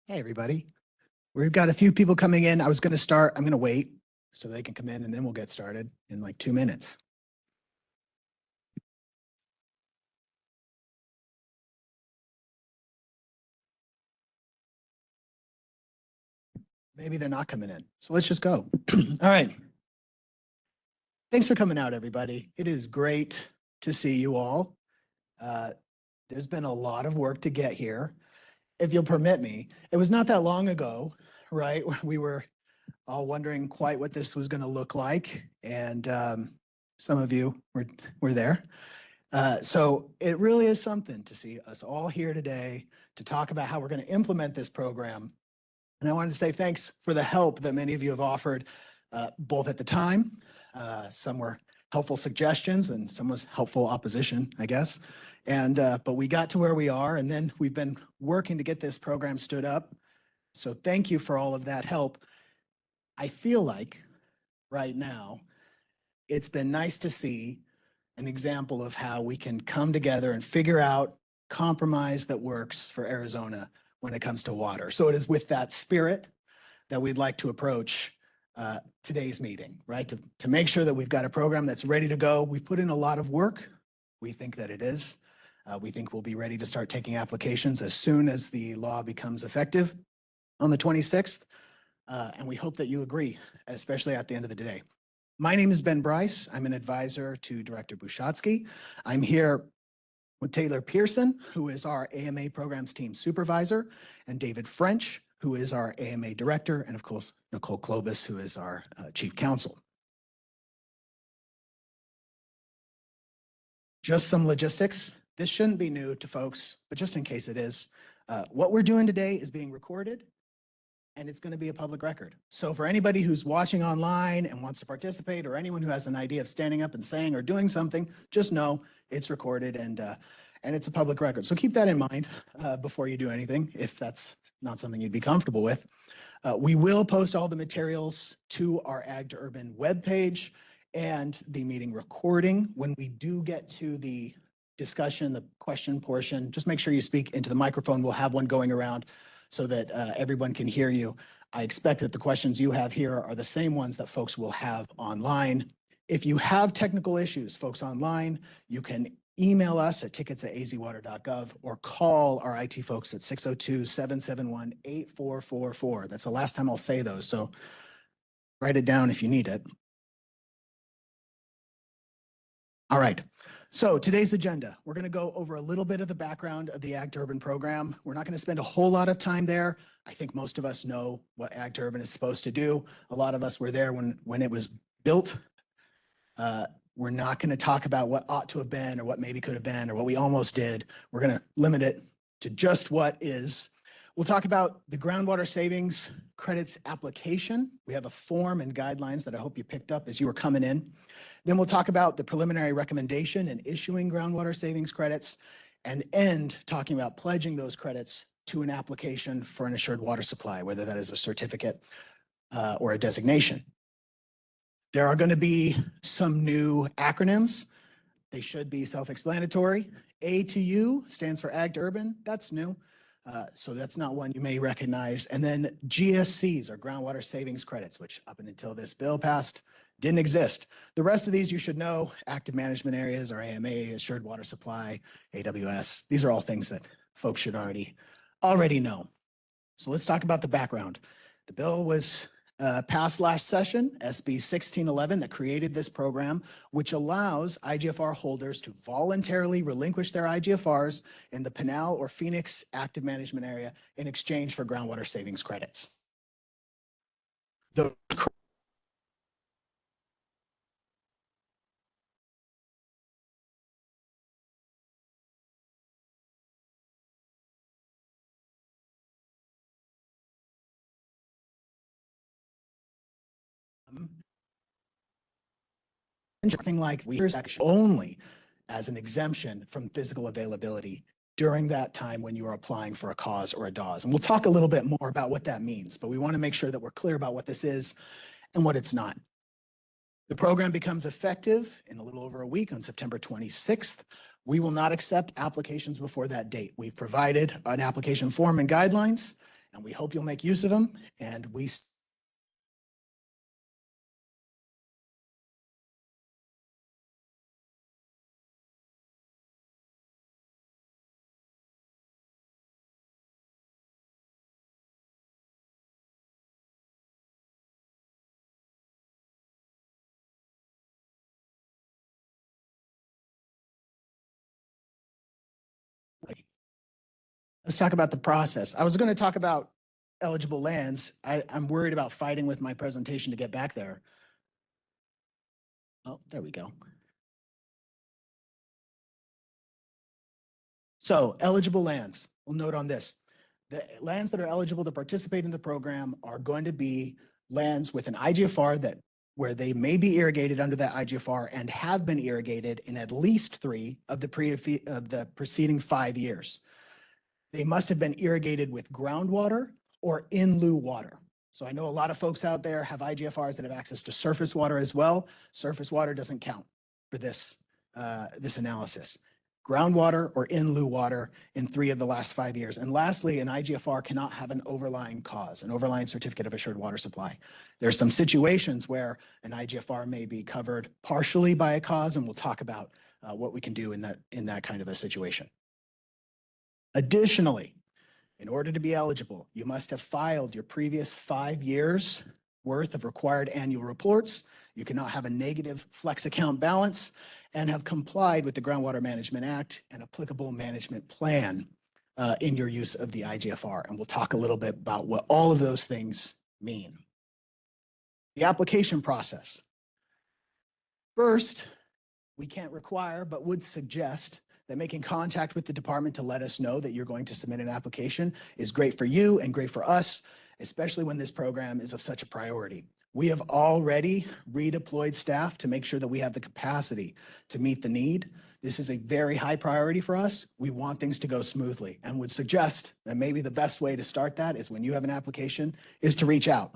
Hey, everybody. We've got a few people coming in. I'm going to wait so they can come in and then we'll get started in like 2 minutes. Maybe they're not coming in. So let's just go. All right. Thanks for coming out, everybody. It is great to see you all. There's been a lot of work to get here. If you'll permit me, it was not that long ago, right? We were all wondering quite what this was going to look like. And some of you were there. So it really is something to see us all here today to talk about how we're going to implement this program. And I wanted to say thanks for the help that many of you have offered, both at the time. Some were helpful suggestions and some was helpful opposition, I guess. And but we got to where we are, and then we've been working to get this program stood up. So thank you for all of that help. I feel like right now it's been nice to see an example of how we can come together and figure out compromise that works for Arizona when it comes to water. So it is with that spirit that we'd like to approach today's meeting, right? To make sure that we've got a program that's ready to go. We've put in a lot of work. We think that it is. We think we'll be ready to start taking applications as soon as the law becomes effective on the 26th. And we hope that you agree, especially at the end of the day. My name is Ben Bryce. I'm an advisor to Director Bushatsky. I'm here with Taylor Pearson, who is our AMA Programs Team Supervisor, and David French, who is our AMA Director, and of course, Nicole Klobus, who is our Chief Counsel. Just some logistics. This shouldn't be new to folks, but just in case it is, what we're doing today is being recorded, and it's going to be a public record. So for anybody who's watching online and wants to participate, or anyone who has an idea of standing up and saying or doing something, just know it's recorded and it's a public record. So keep that in mind before you do anything, if that's not something you'd be comfortable with. We will post all the materials to our Ag to Urban webpage and the meeting recording. When we do get to the discussion, the question portion, just make sure you speak into the microphone. We'll have one going around so that everyone can hear you. I expect that the questions you have here are the same ones that folks will have online. If you have technical issues, folks online, you can email us at tickets@azwater.gov or call our IT folks at 602-771-8444. That's the last time I'll say those, so write it down if you need it. All right. So today's agenda, we're going to go over a little bit of the background of the Ag to Urban program. We're not going to spend a whole lot of time there. I think most of us know what Ag to Urban is supposed to do. A lot of us were there when it was built. We're not going to talk about what ought to have been or what maybe could have been or what we almost did. We're going to limit it to just what is. We'll talk about the groundwater savings credits application. We have a form and guidelines that I hope you picked up as you were coming in. Then we'll talk about the preliminary recommendation and issuing groundwater savings credits, and end talking about pledging those credits to an application for an assured water supply, whether that is a certificate or a designation. There are going to be some new acronyms. They should be self-explanatory. A to U stands for Ag to Urban. That's new. So that's not one you may recognize. And then GSCs, or groundwater savings credits, which up until this bill passed didn't exist. The rest of these you should know: active management areas, or AMA, assured water supply, AWS. These are all things that folks should already know. So let's talk about the background. The bill was passed last session, SB 1611, that created this program, which allows IGFR holders to voluntarily relinquish their IGFRs in the Pinal or Phoenix active management area in exchange for groundwater savings credits. Something like only as an exemption from physical availability during that time when you are applying for a cause or a DAWS. And we'll talk a little bit more about what that means, but we want to make sure that we're clear about what this is and what it's not. The program becomes effective in a little over a week on September 26th. We will not accept applications before that date. We've provided an application form and guidelines, and we hope you'll make use of them. And let's talk about the process. I was going to talk about eligible lands. I'm worried about fighting with my presentation to get back there. Oh, there we go. So eligible lands, we'll note on this. The lands that are eligible to participate in the program are going to be lands with an IGFR where they may be irrigated under that IGFR and have been irrigated in at least 3 of the preceding 5 years. They must have been irrigated with groundwater or in lieu water. So I know a lot of folks out there have IGFRs that have access to surface water as well. Surface water doesn't count for this analysis. Groundwater or in lieu water in 3 of the last 5 years. And lastly, an IGFR cannot have an overlying cause, an overlying certificate of assured water supply. There's some situations where an IGFR may be covered partially by a cause, and we'll talk about what we can do in that kind of a situation. Additionally, in order to be eligible, you must have filed your previous 5 years worth of required annual reports. You cannot have a negative flex account balance and have complied with the Groundwater Management Act and applicable management plan in your use of the IGFR. And we'll talk a little bit about what all of those things mean. The application process. First, we can't require, but would suggest that making contact with the department to let us know that you're going to submit an application is great for you and great for us, especially when this program is of such a priority. We have already redeployed staff to make sure that we have the capacity to meet the need. This is a very high priority for us. We want things to go smoothly and would suggest that maybe the best way to start that is when you have an application is to reach out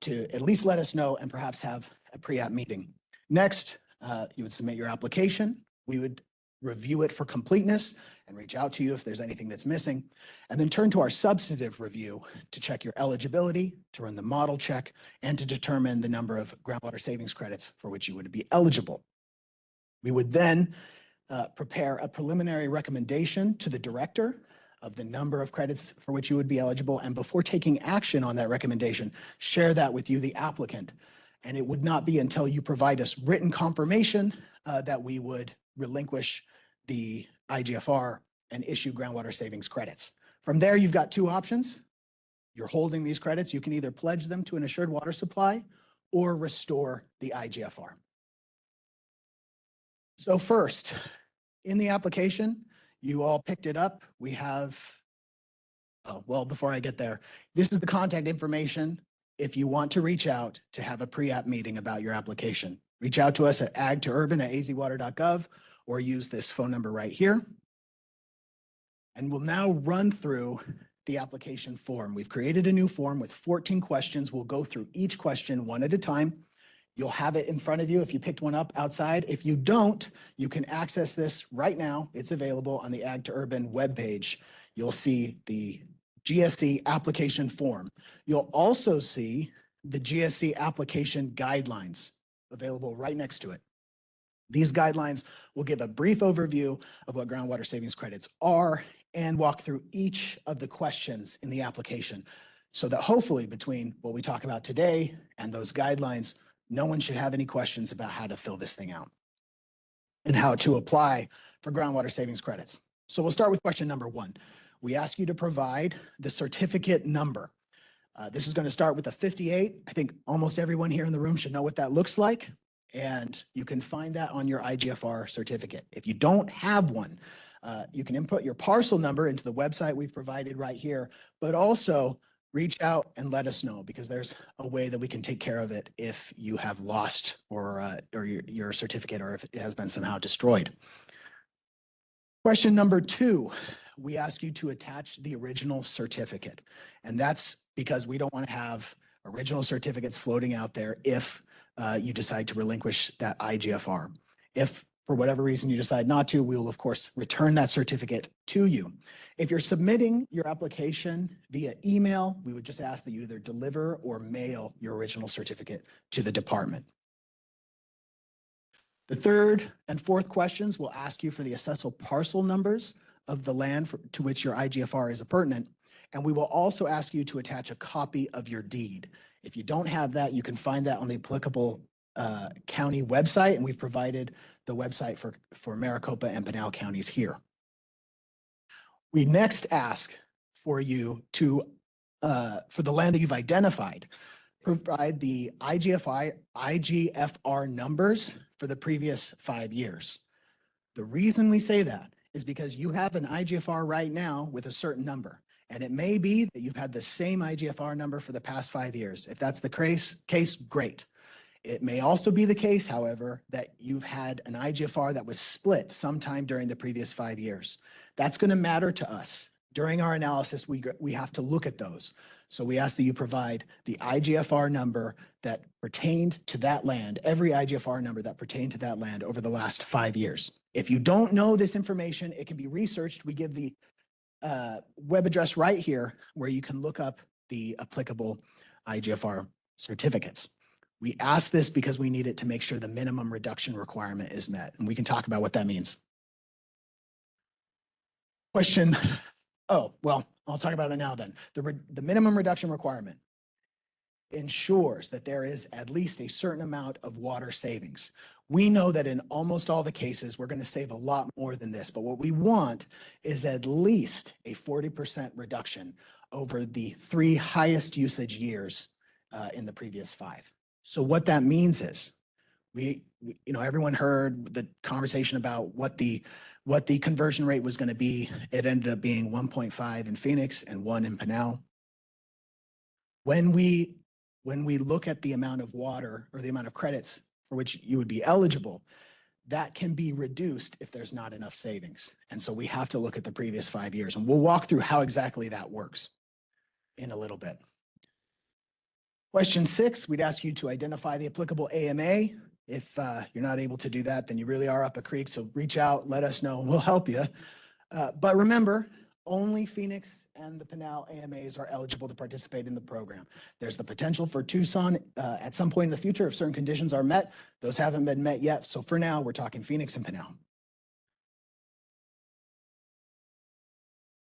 to at least let us know and perhaps have a pre-app meeting. Next, you would submit your application. We would review it for completeness and reach out to you if there's anything that's missing, and then turn to our substantive review to check your eligibility, to run the model check, and to determine the number of groundwater savings credits for which you would be eligible. We would then prepare a preliminary recommendation to the director of the number of credits for which you would be eligible, and before taking action on that recommendation, share that with you, the applicant. And it would not be until you provide us written confirmation that we would relinquish the IGFR and issue groundwater savings credits. From there, you've got 2 options. You're holding these credits. You can either pledge them to an assured water supply or restore the IGFR. So first, in the application, you all picked it up. We have, well, before I get there, this is the contact information if you want to reach out to have a pre-app meeting about your application. Reach out to us at ag2urban@azwater.gov or use this phone number right here. And we'll now run through the application form. We've created a new form with 14 questions. We'll go through each question one at a time. You'll have it in front of you if you picked one up outside. If you don't, you can access this right now. It's available on the Ag2Urban webpage. You'll see the GSC application form. You'll also see the GSC application guidelines available right next to it. These guidelines will give a brief overview of what groundwater savings credits are and walk through each of the questions in the application so that hopefully between what we talk about today and those guidelines, no one should have any questions about how to fill this thing out and how to apply for groundwater savings credits. So we'll start with question number 1. We ask you to provide the certificate number. This is going to start with a 58. I think almost everyone here in the room should know what that looks like, and you can find that on your IGFR certificate. If you don't have one, you can input your parcel number into the website we've provided right here, but also reach out and let us know because there's a way that we can take care of it if you have lost or your certificate or if it has been somehow destroyed. Question number 2, we ask you to attach the original certificate. And that's because we don't want to have original certificates floating out there if you decide to relinquish that IGFR. If for whatever reason you decide not to, we will of course return that certificate to you. If you're submitting your application via email, we would just ask that you either deliver or mail your original certificate to the department. The third and fourth questions will ask you for the assessable parcel numbers of the land to which your IGFR is appurtenant, and we will also ask you to attach a copy of your deed. If you don't have that, you can find that on the applicable county website, and we've provided the website for Maricopa and Pinal counties here. We next ask for you to, for the land that you've identified, provide the IGFR numbers for the previous 5 years. The reason we say that is because you have an IGFR right now with a certain number, and it may be that you've had the same IGFR number for the past 5 years. If that's the case, great. It may also be the case, however, that you've had an IGFR that was split sometime during the previous 5 years. That's going to matter to us. During our analysis, we have to look at those. So we ask that you provide the IGFR number that pertained to that land, every IGFR number that pertained to that land over the last 5 years. If you don't know this information, it can be researched. We give the web address right here where you can look up the applicable IGFR certificates. We ask this because we need it to make sure the minimum reduction requirement is met, and we can talk about what that means. Question, oh, well, I'll talk about it now then. The minimum reduction requirement ensures that there is at least a certain amount of water savings. We know that in almost all the cases, we're going to save a lot more than this, but what we want is at least a 40% reduction over the 3 highest usage years in the previous 5. So what that means is everyone heard the conversation about what the conversion rate was going to be. It ended up being 1.5 in Phoenix and 1 in Pinal. When we look at the amount of water or the amount of credits for which you would be eligible, that can be reduced if there's not enough savings. And so we have to look at the previous 5 years, and we'll walk through how exactly that works in a little bit. Question 6, we'd ask you to identify the applicable AMA. If you're not able to do that, then you really are up a creek. So reach out, let us know, and we'll help you. But remember, only Phoenix and the Pinal AMAs are eligible to participate in the program. There's the potential for Tucson at some point in the future if certain conditions are met. Those haven't been met yet. So for now, we're talking Phoenix and Pinal.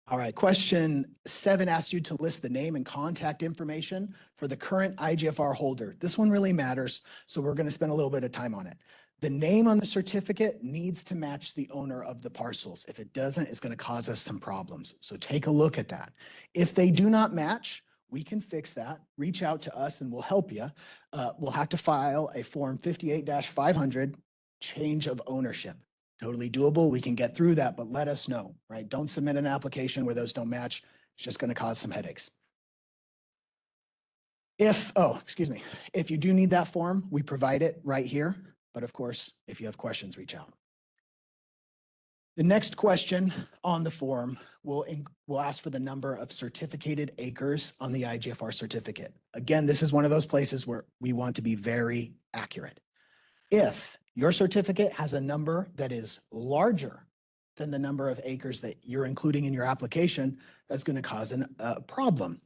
All right, question 7 asks you to list the name and contact information for the current IGFR holder. This one really matters, so we're going to spend a little bit of time on it. The name on the certificate needs to match the owner of the parcels. If it doesn't, it's going to cause us some problems. So take a look at that. If they do not match, we can fix that. Reach out to us and we'll help you. We'll have to file a Form 58-500 change of ownership. Totally doable. We can get through that, but let us know, right? Don't submit an application where those don't match. It's just going to cause some headaches. If you do need that form, we provide it right here. But of course, if you have questions, reach out. The next question on the form will ask for the number of certificated acres on the IGFR certificate. Again, this is one of those places where we want to be very accurate. If your certificate has a number that is larger than the number of acres that you're including in your application, that's going to cause a problem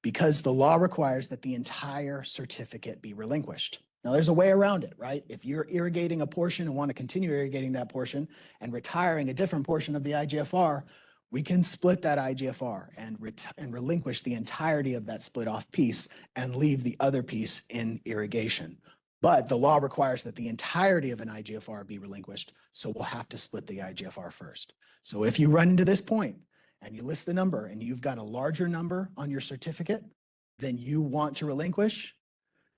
because the law requires that the entire certificate be relinquished. Now, there's a way around it, right? If you're irrigating a portion and want to continue irrigating that portion and retiring a different portion of the IGFR, we can split that IGFR and relinquish the entirety of that split off piece and leave the other piece in irrigation. But the law requires that the entirety of an IGFR be relinquished, so we'll have to split the IGFR first. So if you run into this point and you list the number and you've got a larger number on your certificate than you want to relinquish,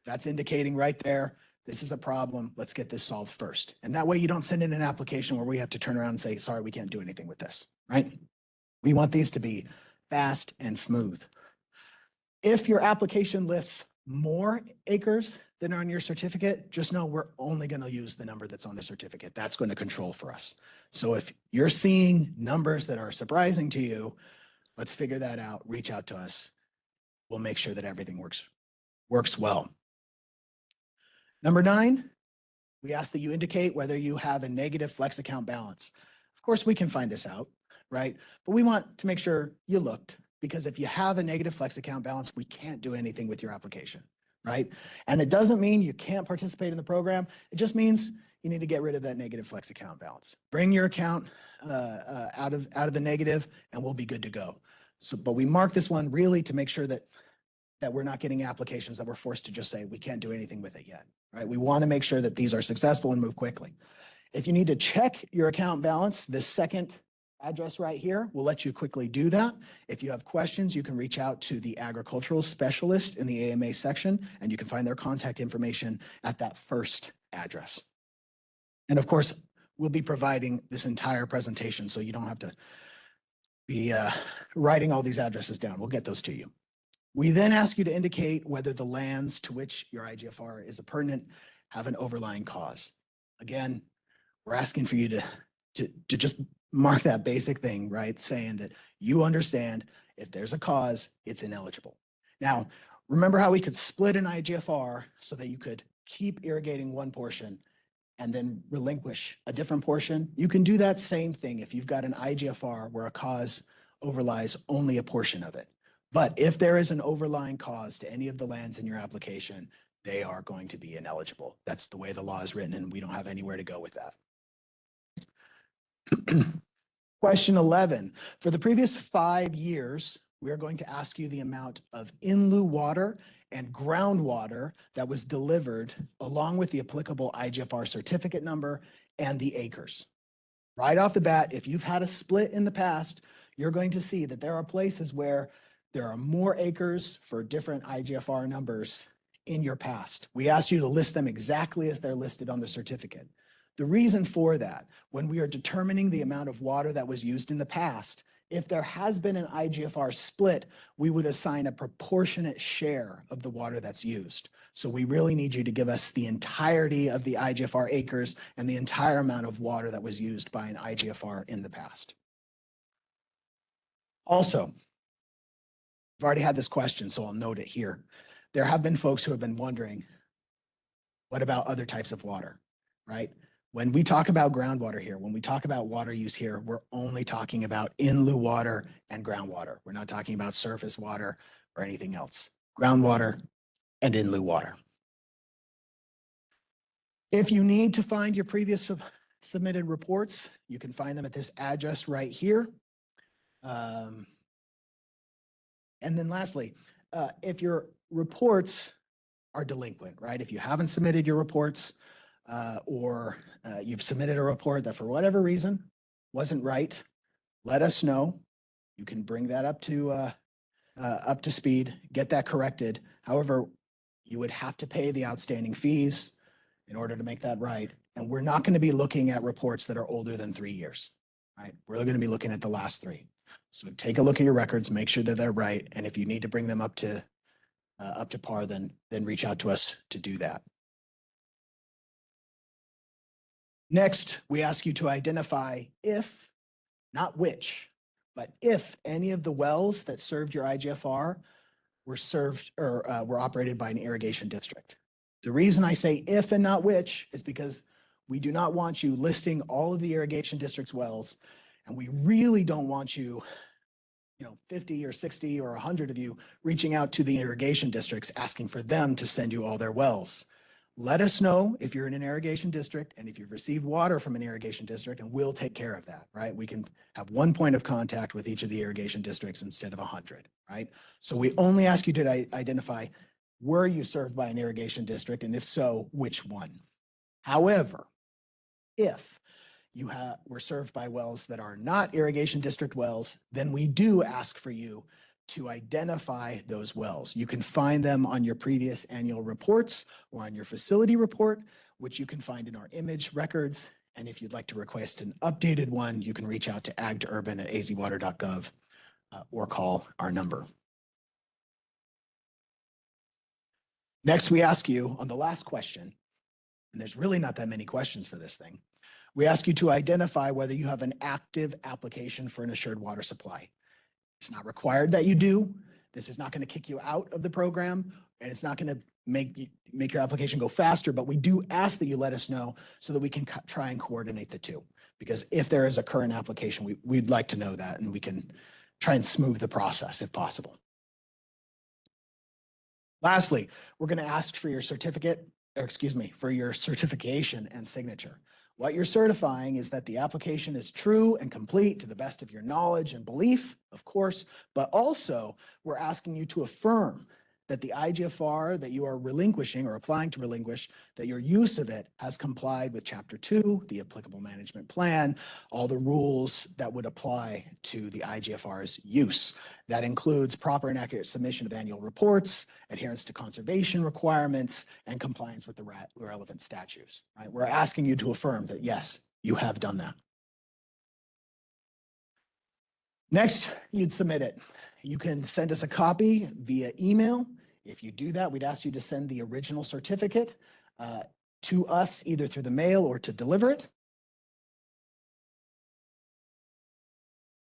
that's indicating right there, this is a problem, let's get this solved first. And that way you don't send in an application where we have to turn around and say, sorry, we can't do anything with this, right? We want these to be fast and smooth. If your application lists more acres than are on your certificate, just know we're only going to use the number that's on the certificate. That's going to control for us. So if you're seeing numbers that are surprising to you, let's figure that out. Reach out to us. We'll make sure that everything works well. Number 9, We ask that you indicate whether you have a negative flex account balance. Of course, we can find this out, right? But we want to make sure you looked, because if you have a negative flex account balance, we can't do anything with your application, right? And it doesn't mean you can't participate in the program. It just means you need to get rid of that negative flex account balance. Bring your account out of the negative, and we'll be good to go. So, but we mark this one really to make sure that we're not getting applications that we're forced to just say we can't do anything with it yet, right? We want to make sure that these are successful and move quickly. If you need to check your account balance, this second address right here will let you quickly do that. If you have questions, you can reach out to the agricultural specialist in the AMA section, and you can find their contact information at that first address. And of course, we'll be providing this entire presentation, so you don't have to be writing all these addresses down. We'll get those to you. We then ask you to indicate whether the lands to which your IGFR is appurtenant have an overlying cause. Again, we're asking for you to just mark that basic thing, right? Saying that you understand if there's a cause, it's ineligible. Now, remember how we could split an IGFR so that you could keep irrigating one portion and then relinquish a different portion? You can do that same thing if you've got an IGFR where a cause overlies only a portion of it. But if there is an overlying cause to any of the lands in your application, they are going to be ineligible. That's the way the law is written, and we don't have anywhere to go with that. Question 11. For the previous 5 years, we are going to ask you the amount of in-lieu water and groundwater that was delivered along with the applicable IGFR certificate number and the acres. Right off the bat, if you've had a split in the past, you're going to see that there are places where there are more acres for different IGFR numbers in your past. We asked you to list them exactly as they're listed on the certificate. The reason for that, when we are determining the amount of water that was used in the past, if there has been an IGFR split, we would assign a proportionate share of the water that's used. So we really need you to give us the entirety of the IGFR acres and the entire amount of water that was used by an IGFR in the past. Also, I've already had this question, so I'll note it here. There have been folks who have been wondering, what about other types of water, right? When we talk about groundwater here, when we talk about water use here, we're only talking about in-lieu water and groundwater. We're not talking about surface water or anything else. Groundwater and in-lieu water. If you need to find your previous submitted reports, you can find them at this address right here. And then lastly, if your reports are delinquent, right? If you haven't submitted your reports or you've submitted a report that for whatever reason wasn't right, let us know. You can bring that up to speed, get that corrected. However, you would have to pay the outstanding fees in order to make that right. And we're not going to be looking at reports that are older than 3 years, right? We're going to be looking at the last 3. So take a look at your records, make sure that they're right. And if you need to bring them up to par, then reach out to us to do that. Next, we ask you to identify if, not which, but if any of the wells that served your IGFR were served or were operated by an irrigation district. The reason I say if and not which is because we do not want you listing all of the irrigation district's wells, and we really don't want you, 50 or 60 or 100 of you reaching out to the irrigation districts asking for them to send you all their wells. Let us know if you're in an irrigation district and if you've received water from an irrigation district, and we'll take care of that, right? We can have one point of contact with each of the irrigation districts instead of 100, right? So we only ask you to identify, were you served by an irrigation district? And if so, which one? However, if you were served by wells that are not irrigation district wells, then we do ask for you to identify those wells. You can find them on your previous annual reports or on your facility report, which you can find in our image records. And if you'd like to request an updated one, you can reach out to ag2urban@azwater.gov or call our number. Next, we ask you on the last question, and there's really not that many questions for this thing. We ask you to identify whether you have an active application for an assured water supply. It's not required that you do. This is not going to kick you out of the program, and it's not going to make your application go faster, but we do ask that you let us know so that we can try and coordinate the two. Because if there is a current application, we'd like to know that, and we can try and smooth the process if possible. Lastly, we're going to ask for your certificate, or excuse me, for your certification and signature. What you're certifying is that the application is true and complete to the best of your knowledge and belief, of course, but also we're asking you to affirm that the IGFR that you are relinquishing or applying to relinquish, that your use of it has complied with Chapter 2, the applicable management plan, all the rules that would apply to the IGFR's use. That includes proper and accurate submission of annual reports, adherence to conservation requirements, and compliance with the relevant statutes. Right? We're asking you to affirm that, yes, you have done that. Next, you'd submit it. You can send us a copy via email. If you do that, we'd ask you to send the original certificate to us, either through the mail or to deliver it.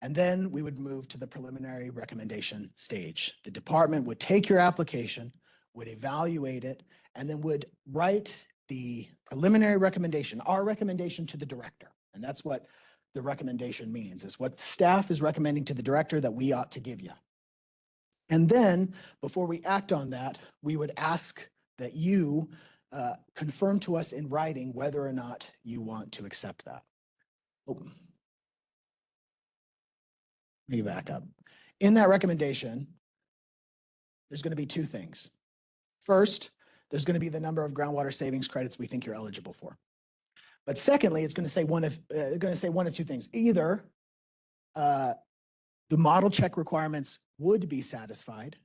And then we would move to the preliminary recommendation stage. The department would take your application, would evaluate it, and then would write the preliminary recommendation, our recommendation to the director. And that's what the recommendation means, is what staff is recommending to the director that we ought to give you. And then before we act on that, we would ask that you confirm to us in writing whether or not you want to accept that. Oh. Let me back up. In that recommendation, there's going to be two things. First, there's going to be the number of groundwater savings credits we think you're eligible for. But secondly, it's going to say one of two things. Either the model check requirements would be satisfied,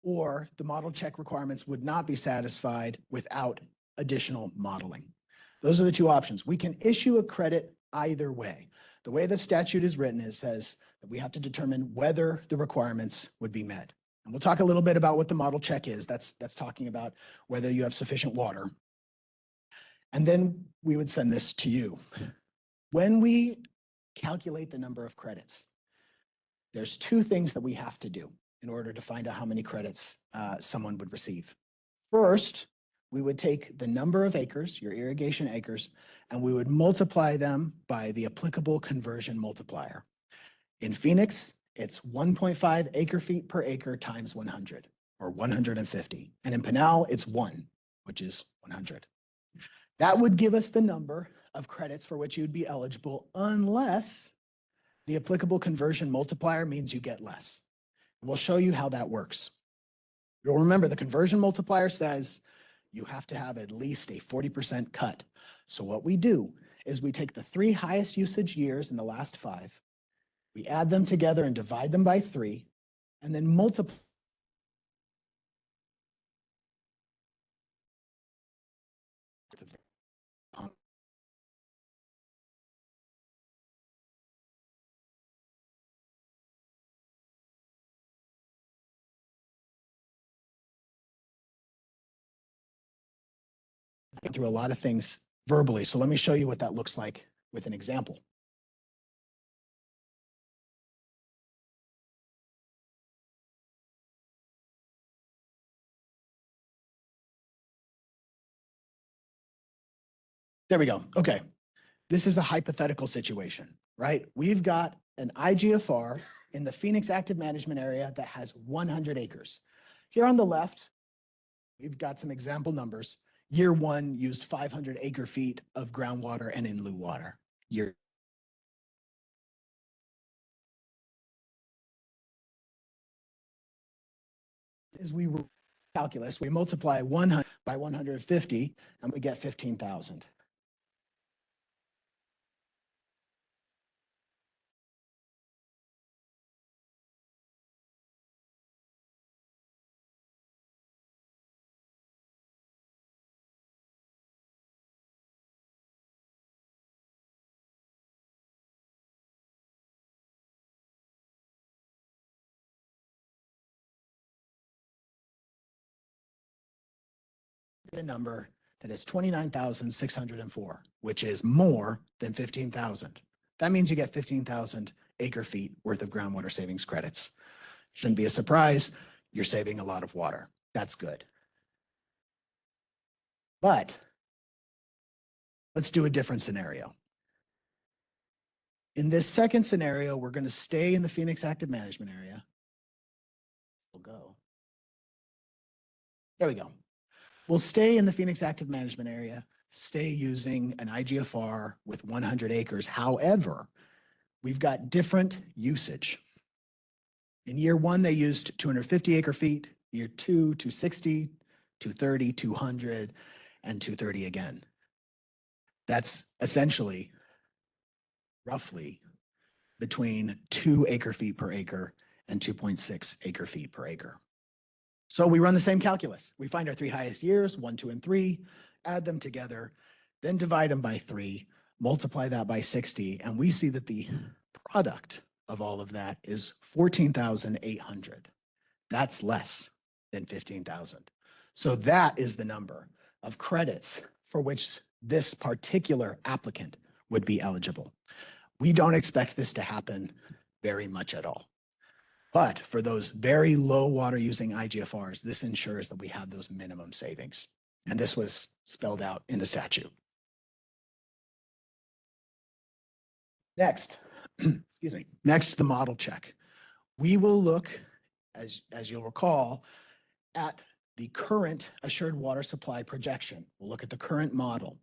or the model check requirements would not be satisfied without additional modeling. Those are the two options. We can issue a credit either way. The way the statute is written, it says that we have to determine whether the requirements would be met. And we'll talk a little bit about what the model check is. That's talking about whether you have sufficient water. And then we would send this to you. When we calculate the number of credits, there's two things that we have to do in order to find out how many credits someone would receive. First, we would take the number of acres, your irrigation acres, and we would multiply them by the applicable conversion multiplier. In Phoenix, it's 1.5 acre feet per acre times 100, or 150. And in Pinal, it's 1, which is 100. That would give us the number of credits for which you'd be eligible, unless the applicable conversion multiplier means you get less. We'll show you how that works. You'll remember the conversion multiplier says you have to have at least a 40% cut. So what we do is we take the 3 highest usage years in the last 5, we add them together and divide them by 3, and then multiply through a lot of things verbally. So let me show you what that looks like with an example. There we go. Okay. This is a hypothetical situation, right? We've got an IGFR in the Phoenix Active Management Area that has 100 acres. Here on the left, we've got some example numbers. Year 1 used 500 acre feet of groundwater and in lieu water. Year as we calculus, we multiply 100 by 150 and we get 15,000. A number that is 29,604, which is more than 15,000. That means you get 15,000 acre feet worth of groundwater savings credits. Shouldn't be a surprise. You're saving a lot of water. That's good. But let's do a different scenario. In this second scenario, we're going to stay in the Phoenix Active Management Area. We'll go. There we go. We'll stay in the Phoenix Active Management Area, stay using an IGFR with 100 acres. However, we've got different usage. In year one, they used 250 acre feet. Year two, 260, 230, 200, and 230 again. That's essentially roughly between 2 acre feet per acre and 2.6 acre feet per acre. So we run the same calculus. We find our 3 highest years, 1, 2, and 3, add them together, then divide them by 3, multiply that by 60, and we see that the product of all of that is 14,800. That's less than 15,000. So that is the number of credits for which this particular applicant would be eligible. We don't expect this to happen very much at all. But for those very low water using IGFRs, this ensures that we have those minimum savings. And this was spelled out in the statute. Next, excuse me, next, the model check. We will look, as you'll recall, at the current assured water supply projection. We'll look at the current model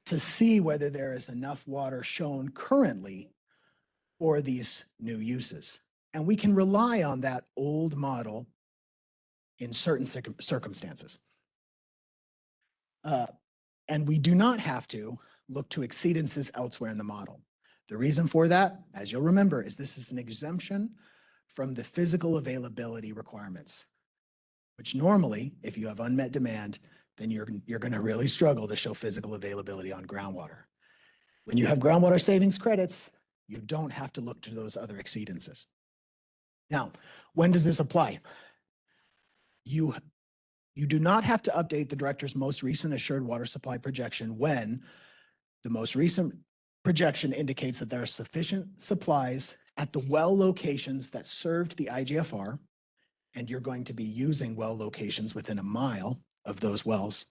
to see whether there is enough water shown currently for these new uses. And we can rely on that old model in certain circumstances. And we do not have to look to exceedances elsewhere in the model. The reason for that, as you'll remember, is this is an exemption from the physical availability requirements, which normally, if you have unmet demand, then you're going to really struggle to show physical availability on groundwater. When you have groundwater savings credits, you don't have to look to those other exceedances. Now, when does this apply? You do not have to update the director's most recent assured water supply projection when the most recent projection indicates that there are sufficient supplies at the well locations that served the IGFR, and you're going to be using well locations within a mile of those wells,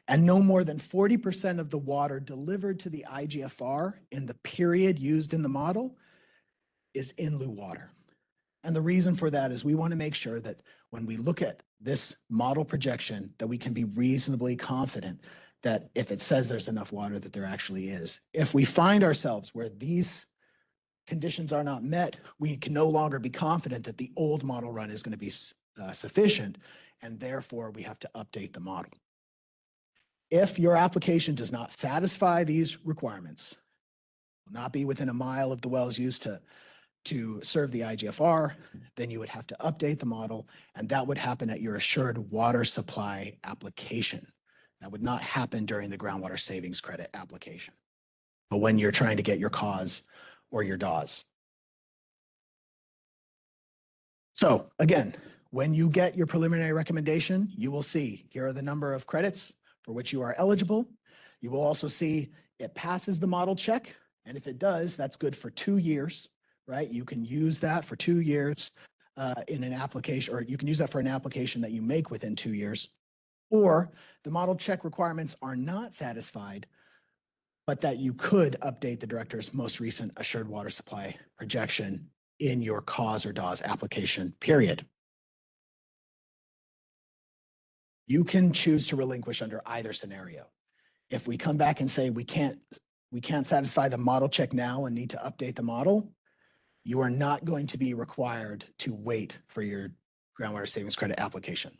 and no more than 40% of the water delivered to the IGFR in the period used in the model is in lieu water. And the reason for that is we want to make sure that when we look at this model projection, that we can be reasonably confident that if it says there's enough water, that there actually is. If we find ourselves where these conditions are not met, we can no longer be confident that the old model run is going to be sufficient, and therefore we have to update the model. If your application does not satisfy these requirements, will not be within a mile of the wells used to serve the IGFR, then you would have to update the model, and that would happen at your assured water supply application. That would not happen during the groundwater savings credit application, but when you're trying to get your CAWS or your DAWs. So again, when you get your preliminary recommendation, you will see here are the number of credits for which you are eligible. You will also see it passes the model check, and if it does, that's good for 2 years, right? You can use that for 2 years in an application, or you can use that for an application that you make within 2 years. Or the model check requirements are not satisfied, but that you could update the director's most recent assured water supply projection in your CAWS or DAWs application period. You can choose to relinquish under either scenario. If we come back and say we can't satisfy the model check now and need to update the model, you are not going to be required to wait for your groundwater savings credit application.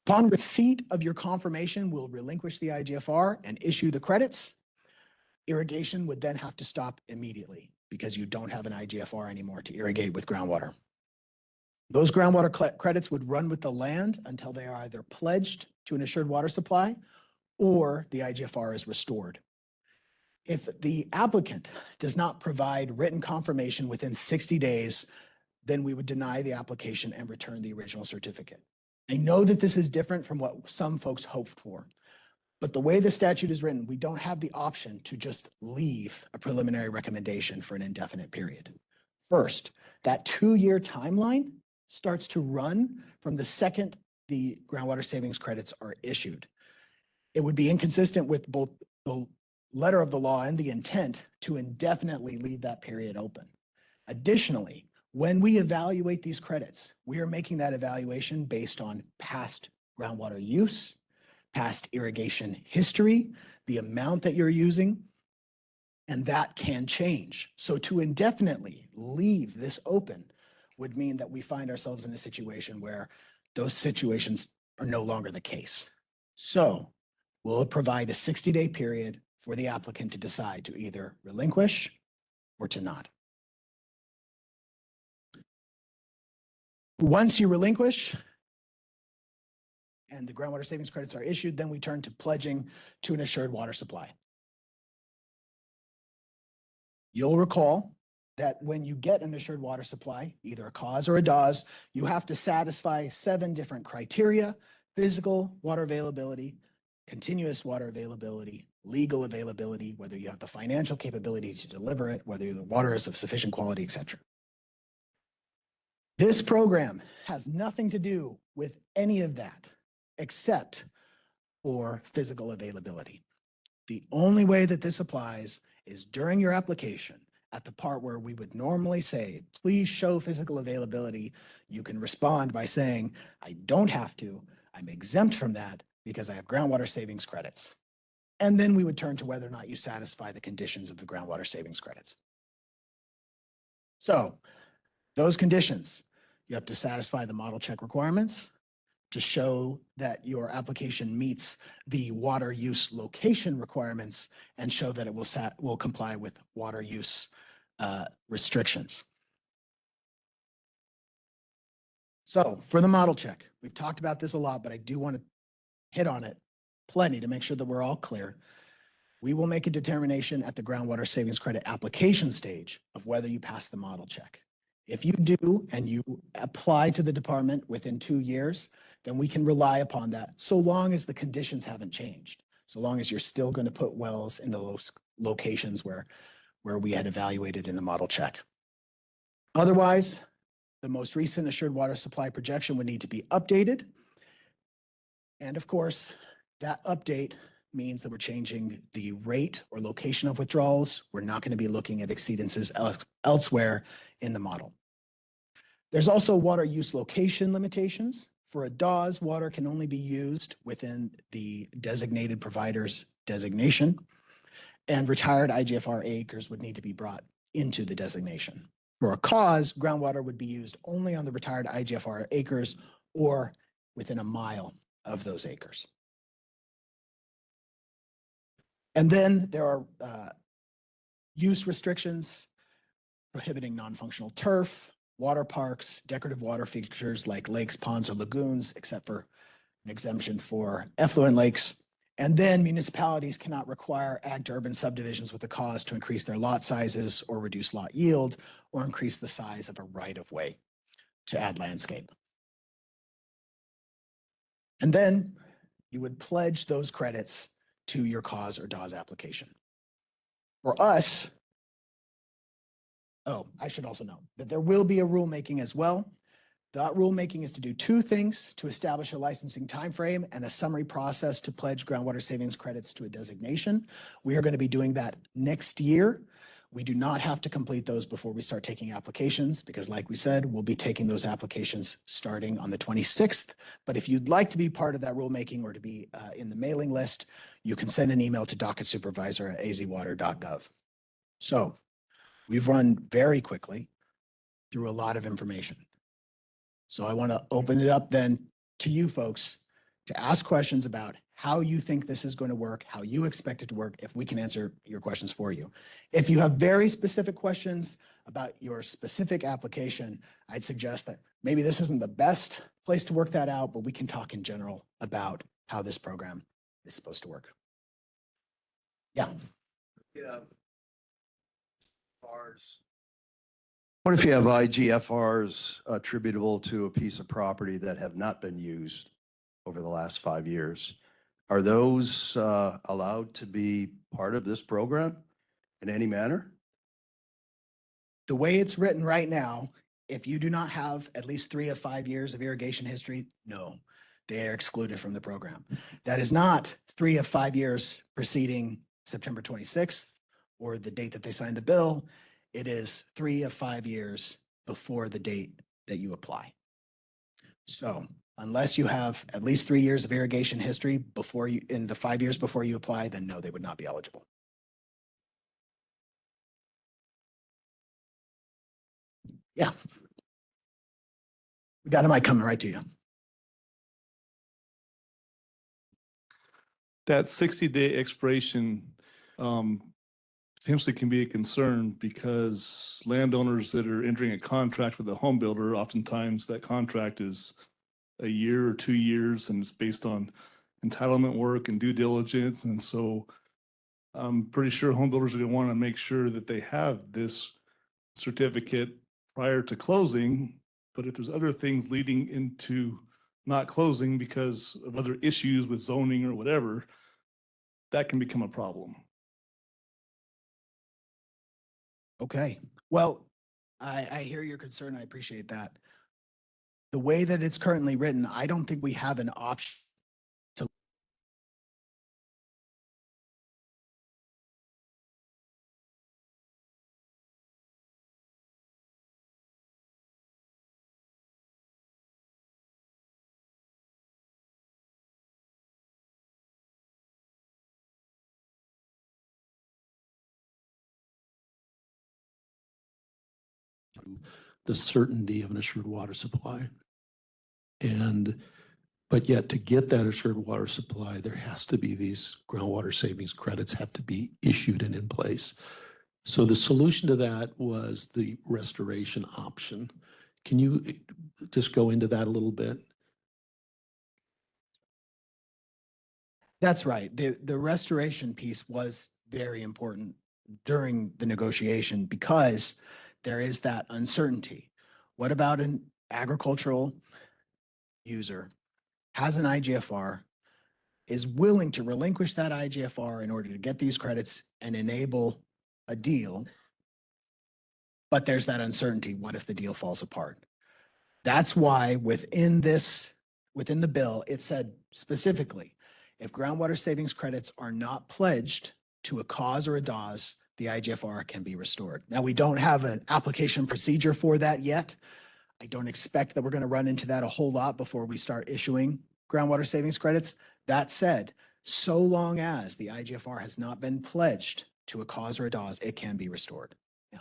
Upon receipt of your confirmation, we'll relinquish the IGFR and issue the credits. Irrigation would then have to stop immediately because you don't have an IGFR anymore to irrigate with groundwater. Those groundwater credits would run with the land until they are either pledged to an assured water supply or the IGFR is restored. If the applicant does not provide written confirmation within 60 days, then we would deny the application and return the original certificate. I know that this is different from what some folks hoped for, but the way the statute is written, we don't have the option to just leave a preliminary recommendation for an indefinite period. First, that 2-year timeline starts to run from the second the groundwater savings credits are issued. It would be inconsistent with both the letter of the law and the intent to indefinitely leave that period open. Additionally, when we evaluate these credits, we are making that evaluation based on past groundwater use, past irrigation history, the amount that you're using, and that can change. So to indefinitely leave this open would mean that we find ourselves in a situation where those situations are no longer the case. So we'll provide a 60-day period for the applicant to decide to either relinquish or to not. Once you relinquish and the groundwater savings credits are issued, then we turn to pledging to an assured water supply. You'll recall that when you get an assured water supply, either a CAUS or a DAWS, you have to satisfy 7 different criteria: physical water availability, continuous water availability, legal availability, whether you have the financial capability to deliver it, whether the water is of sufficient quality, etc. This program has nothing to do with any of that except for physical availability. The only way that this applies is during your application, at the part where we would normally say, please show physical availability. You can respond by saying, I don't have to, I'm exempt from that because I have groundwater savings credits. And then we would turn to whether or not you satisfy the conditions of the groundwater savings credits. So those conditions, you have to satisfy the model check requirements to show that your application meets the water use location requirements and show that it will comply with water use restrictions. So for the model check, we've talked about this a lot, but I do want to hit on it plenty to make sure that we're all clear. We will make a determination at the groundwater savings credit application stage of whether you pass the model check. If you do and you apply to the department within 2 years, then we can rely upon that so long as the conditions haven't changed, so long as you're still going to put wells in those locations where we had evaluated in the model check. Otherwise, the most recent assured water supply projection would need to be updated. And of course, that update means that we're changing the rate or location of withdrawals. We're not going to be looking at exceedances elsewhere in the model. There's also water use location limitations. For a DAWS, water can only be used within the designated provider's designation, and retired IGFR acres would need to be brought into the designation. For a CAUS, groundwater would be used only on the retired IGFR acres or within a mile of those acres. And then there are use restrictions prohibiting non-functional turf, water parks, decorative water features like lakes, ponds, or lagoons, except for an exemption for effluent lakes. And then municipalities cannot require ag to urban subdivisions with a cause to increase their lot sizes or reduce lot yield or increase the size of a right-of-way to add landscape. And then you would pledge those credits to your CAUS or DAWS application. For us, I should also note that there will be a rulemaking as well. That rulemaking is to do 2 things: to establish a licensing timeframe and a summary process to pledge groundwater savings credits to a designation. We are going to be doing that next year. We do not have to complete those before we start taking applications because, like we said, we'll be taking those applications starting on the 26th. But if you'd like to be part of that rulemaking or to be in the mailing list, you can send an email to docketsupervisor@azwater.gov. So we've run very quickly through a lot of information. So I want to open it up then to you folks to ask questions about how you think this is going to work, how you expect it to work, if we can answer your questions for you. If you have very specific questions about your specific application, I'd suggest that maybe this isn't the best place to work that out, but we can talk in general about how this program is supposed to work. Yeah. What if you have IGFRs attributable to a piece of property that have not been used over the last 5 years? Are those allowed to be part of this program in any manner? The way it's written right now, if you do not have at least 3 of 5 years of irrigation history, no. They are excluded from the program. That is not 3 of 5 years preceding September 26th or the date that they signed the bill. It is 3 of 5 years before the date that you apply. So unless you have at least 3 years of irrigation history before you, in the 5 years before you apply, then no, they would not be eligible. Yeah. We got a mic coming right to you. That 60-day expiration potentially can be a concern because landowners that are entering a contract with a home builder, oftentimes that contract is a year or 2 years, and it's based on entitlement work and due diligence. And so I'm pretty sure home builders are going to want to make sure that they have this certificate prior to closing. But if there's other things leading into not closing because of other issues with zoning or whatever, that can become a problem. Okay. Well, I hear your concern. I appreciate that. The way that it's currently written, I don't think we have an option to. The certainty of an assured water supply. But yet to get that assured water supply, there has to be these groundwater savings credits have to be issued and in place. So the solution to that was the restoration option. Can you just go into that a little bit? That's right. The restoration piece was very important during the negotiation because there is that uncertainty. What about an agricultural user has an IGFR, is willing to relinquish that IGFR in order to get these credits and enable a deal, but there's that uncertainty. What if the deal falls apart? That's why within the bill, it said specifically, if groundwater savings credits are not pledged to a cause or a DAWS, the IGFR can be restored. Now, we don't have an application procedure for that yet. I don't expect that we're going to run into that a whole lot before we start issuing groundwater savings credits. That said, so long as the IGFR has not been pledged to a cause or a DAWS, it can be restored. Yeah.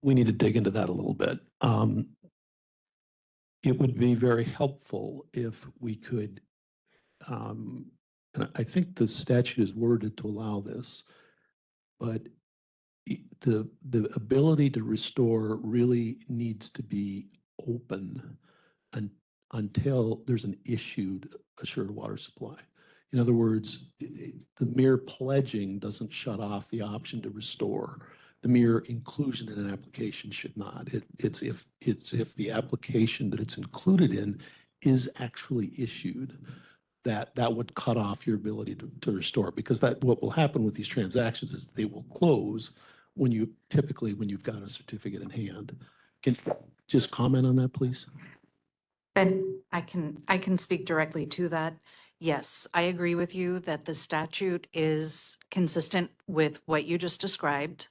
We need to dig into that a little bit. It would be very helpful if we could, and I think the statute is worded to allow this, but the ability to restore really needs to be open until there's an issued assured water supply. In other words, the mere pledging doesn't shut off the option to restore. The mere inclusion in an application should not. It's if the application that it's included in is actually issued, that would cut off your ability to restore, because that what will happen with these transactions is they will close when you've got a certificate in hand. Can you just comment on that, please? And I can speak directly to that. Yes, I agree with you that the statute is consistent with what you just described.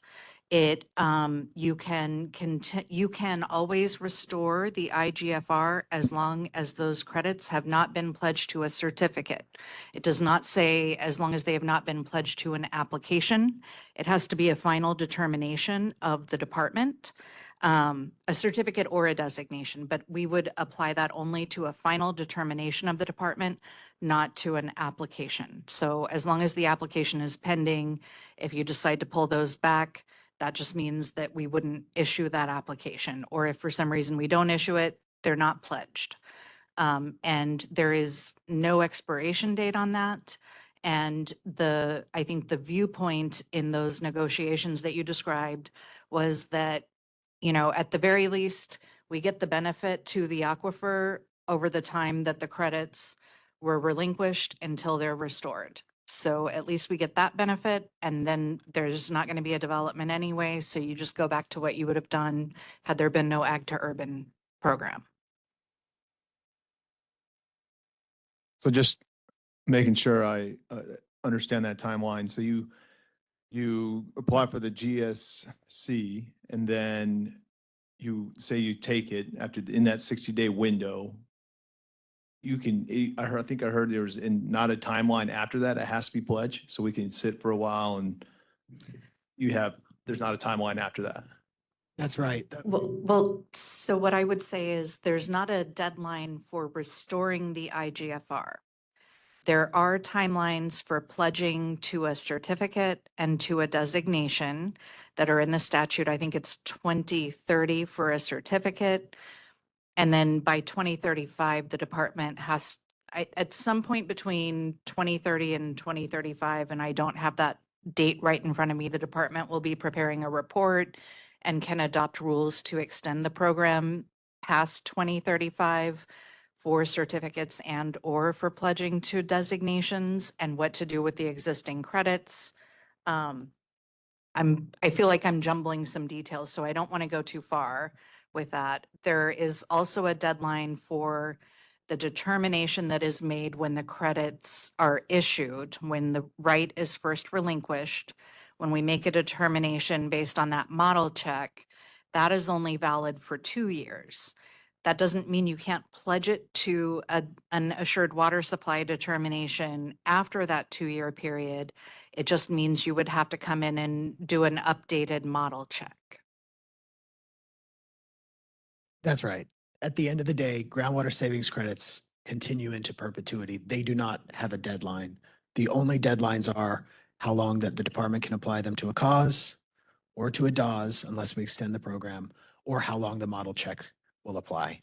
It, you can always restore the IGFR as long as those credits have not been pledged to a certificate. It does not say as long as they have not been pledged to an application. It has to be a final determination of the department, a certificate or a designation, but we would apply that only to a final determination of the department, not to an application. So as long as the application is pending, if you decide to pull those back, that just means that we wouldn't issue that application. Or if for some reason we don't issue it, they're not pledged. And there is no expiration date on that. And I think the viewpoint in those negotiations that you described was that, you know, at the very least, we get the benefit to the aquifer over the time that the credits were relinquished until they're restored. So at least we get that benefit, and then there's not going to be a development anyway. So you just go back to what you would have done had there been no ag to urban program. So just making sure I understand that timeline. So you apply for the GSC and then you say you take it after, in that 60-day window. You can, I think I heard there was not a timeline after that. It has to be pledged. So we can sit for a while and there's not a timeline after that. That's right. Well, so what I would say is there's not a deadline for restoring the IGFR. There are timelines for pledging to a certificate and to a designation that are in the statute. I think it's 2030 for a certificate. And then by 2035, the department has, at some point between 2030 and 2035, and I don't have that date right in front of me, the department will be preparing a report and can adopt rules to extend the program past 2035 for certificates and or for pledging to designations and what to do with the existing credits. I feel like I'm jumbling some details, so I don't want to go too far with that. There is also a deadline for the determination that is made when the credits are issued, when the right is first relinquished. When we make a determination based on that model check, that is only valid for 2 years. That doesn't mean you can't pledge it to an assured water supply determination after that 2-year period. It just means you would have to come in and do an updated model check. That's right. At the end of the day, groundwater savings credits continue into perpetuity. They do not have a deadline. The only deadlines are how long that the department can apply them to a cause or to a DAWS unless we extend the program, or how long the model check will apply.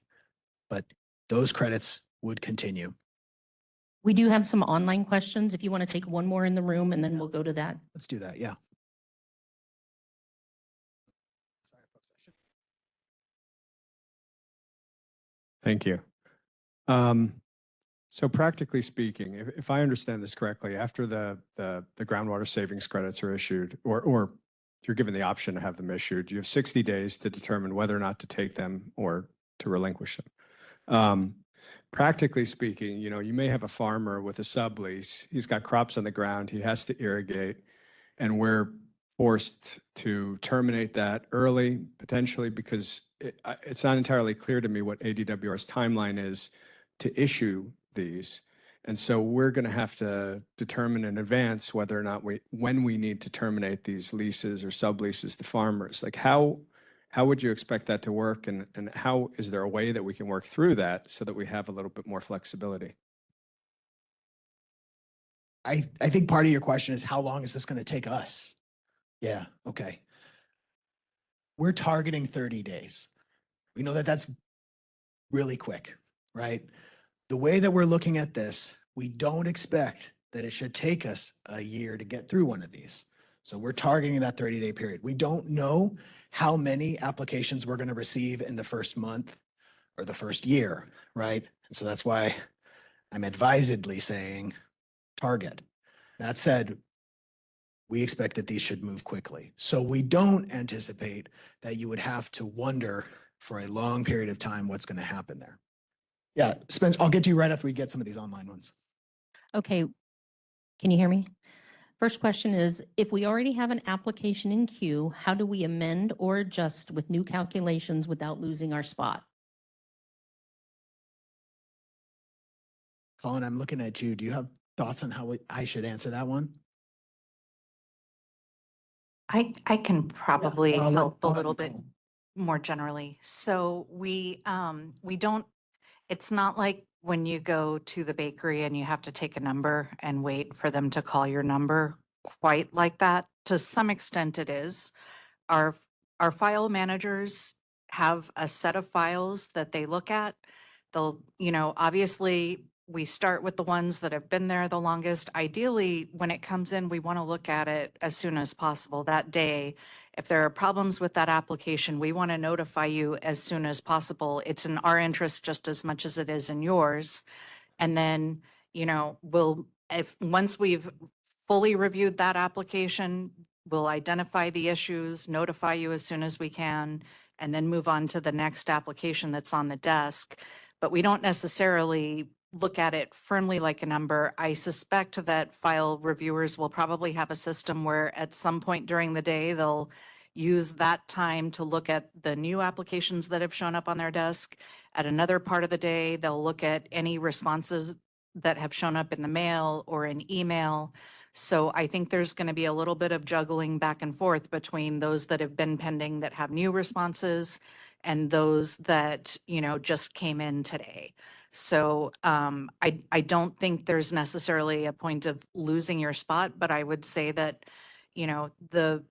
But those credits would continue. We do have some online questions if you want to take one more in the room and then we'll go to that. Let's do that. Yeah. Thank you. So practically speaking, if I understand this correctly, after the groundwater savings credits are issued, or you're given the option to have them issued, you have 60 days to determine whether or not to take them or to relinquish them. Practically speaking, you may have a farmer with a sublease. He's got crops on the ground. He has to irrigate, and we're forced to terminate that early, potentially, because it's not entirely clear to me what ADWR's timeline is to issue these. And so we're going to have to determine in advance whether or not when we need to terminate these leases or subleases to farmers. Like how would you expect that to work? And how is there a way that we can work through that so that we have a little bit more flexibility? I think part of your question is how long is this going to take us? Yeah. Okay. We're targeting 30 days. We know that that's really quick, right? The way that we're looking at this, we don't expect that it should take us a year to get through one of these. So we're targeting that 30-day period. We don't know how many applications we're going to receive in the first month or the first year, right? And so that's why I'm advisedly saying target. That said, we expect that these should move quickly. So we don't anticipate that you would have to wonder for a long period of time what's going to happen there. Yeah, Spence, I'll get to you right after we get some of these online ones. Okay. Can you hear me? First question is, if we already have an application in queue, how do we amend or adjust with new calculations without losing our spot? Colin, I'm looking at you. Do you have thoughts on how I should answer that one? I can probably I'll let- help a I'll let little bit Nicole. more generally. So we don't, it's not like when you go to the bakery and you have to take a number and wait for them to call your number quite like that. To some extent it is. Our file managers have a set of files that they look at. They'll, obviously we start with the ones that have been there the longest. Ideally, when it comes in, we want to look at it as soon as possible that day. If there are problems with that application, we want to notify you as soon as possible. It's in our interest just as much as it is in yours. And then, once we've fully reviewed that application, we'll identify the issues, notify you as soon as we can, and then move on to the next application that's on the desk. But we don't necessarily look at it firmly like a number. I suspect that file reviewers will probably have a system where at some point during the day, they'll use that time to look at the new applications that have shown up on their desk. At another part of the day, they'll look at any responses that have shown up in the mail or in email. So I think there's going to be a little bit of juggling back and forth between those that have been pending that have new responses and those that, just came in today. So I don't think there's necessarily a point of losing your spot, but I would say that,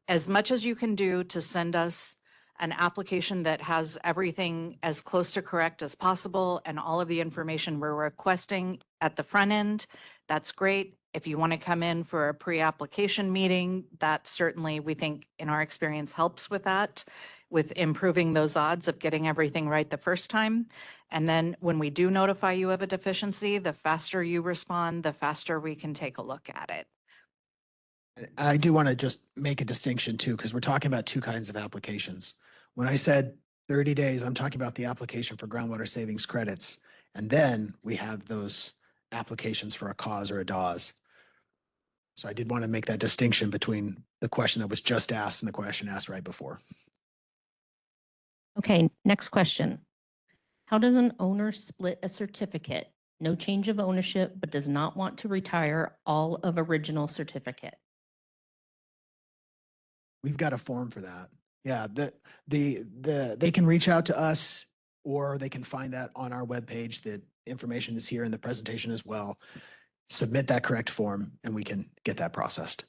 as much as you can do to send us an application that has everything as close to correct as possible and all of the information we're requesting at the front end, that's great. If you want to come in for a pre-application meeting, that certainly, we think, in our experience, helps with that, with improving those odds of getting everything right the first time. And then when we do notify you of a deficiency, the faster you respond, the faster we can take a look at it. I do want to just make a distinction too, because we're talking about two kinds of applications. When I said 30 days, I'm talking about the application for groundwater savings credits. And then we have those applications for a cause or a DAWS. So I did want to make that distinction between the question that was just asked and the question asked right before. Okay, next question. How does an owner split a certificate? No change of ownership, but does not want to retire all of original certificate. We've got a form for that. Yeah, they can reach out to us, or they can find that on our webpage. The information is here in the presentation as well. Submit that correct form and we can get that processed.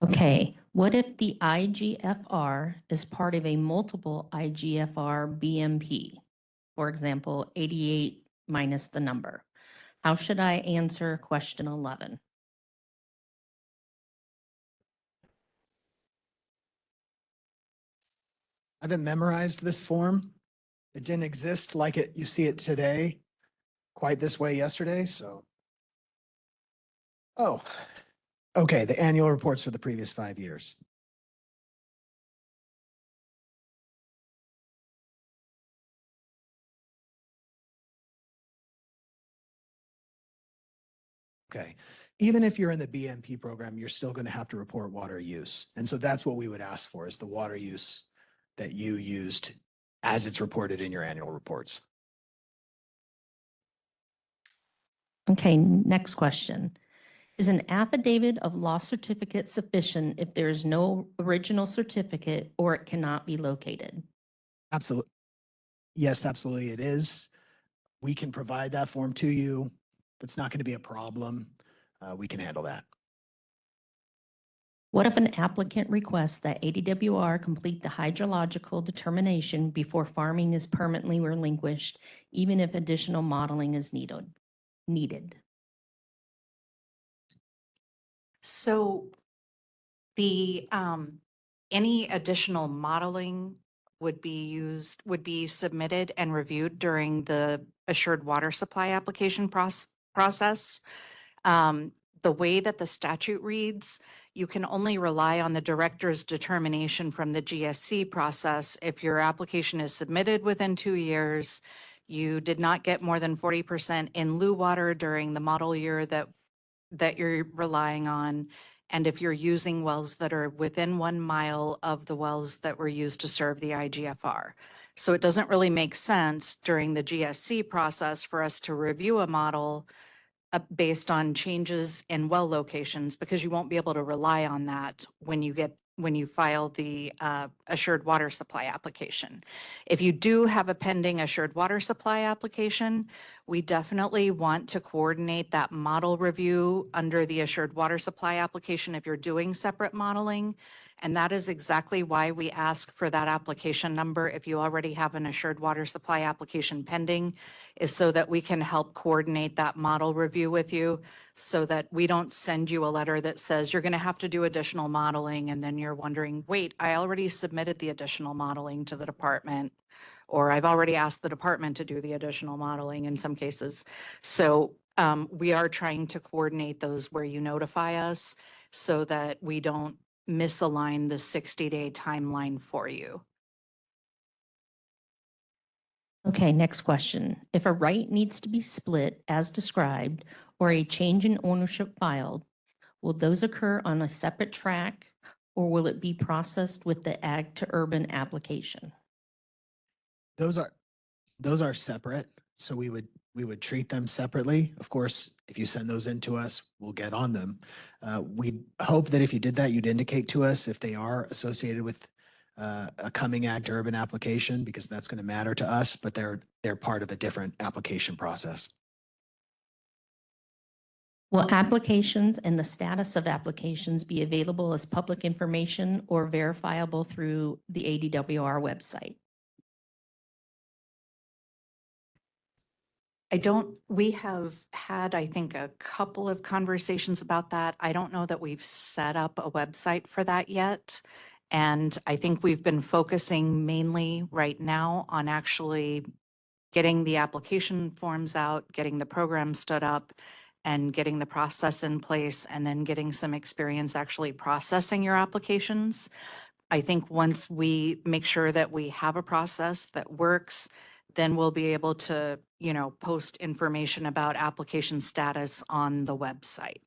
Okay, what if the IGFR is part of a multiple IGFR BMP? For example, 88 minus the number. How should I answer question 11? I haven't memorized this form. It didn't exist like you see it today, quite this way yesterday, so. Oh, okay, the annual reports for the previous 5 years. Okay, even if you're in the BMP program, you're still going to have to report water use. And so that's what we would ask for, is the water use that you used as it's reported in your annual reports. Okay, next question. Is an affidavit of loss certificate sufficient if there is no original certificate or it cannot be located? Absolutely. Yes, absolutely it is. We can provide that form to you. That's not going to be a problem. We can handle that. What if an applicant requests that ADWR complete the hydrological determination before farming is permanently relinquished, even if additional modeling is needed? So the, any additional modeling would be submitted and reviewed during the assured water supply application process. The way that the statute reads, you can only rely on the director's determination from the GSC process if your application is submitted within 2 years, you did not get more than 40% in lieu water during the model year that you're relying on, and if you're using wells that are within 1 mile of the wells that were used to serve the IGFR. So it doesn't really make sense during the GSC process for us to review a model based on changes in well locations, because you won't be able to rely on that when you file the assured water supply application. If you do have a pending assured water supply application, we definitely want to coordinate that model review under the assured water supply application if you're doing separate modeling. And that is exactly why we ask for that application number if you already have an assured water supply application pending, is so that we can help coordinate that model review with you, so that we don't send you a letter that says you're going to have to do additional modeling, and then you're wondering, wait, I already submitted the additional modeling to the department, or I've already asked the department to do the additional modeling in some cases. So we are trying to coordinate those where you notify us so that we don't misalign the 60-day timeline for you. Okay, next question. If a right needs to be split as described or a change in ownership filed, will those occur on a separate track or will it be processed with the ag to urban application? Those are separate, so we would treat them separately. Of course, if you send those in to us, we'll get on them. We hope that if you did that, you'd indicate to us if they are associated with a coming ag to urban application, because that's going to matter to us, but they're part of a different application process. Will applications and the status of applications be available as public information or verifiable through the ADWR website? We have had, I think, a couple of conversations about that. I don't know that we've set up a website for that yet. And I think we've been focusing mainly right now on actually getting the application forms out, getting the program stood up, and getting the process in place, and then getting some experience actually processing your applications. I think once we make sure that we have a process that works, then we'll be able to, post information about application status on the website.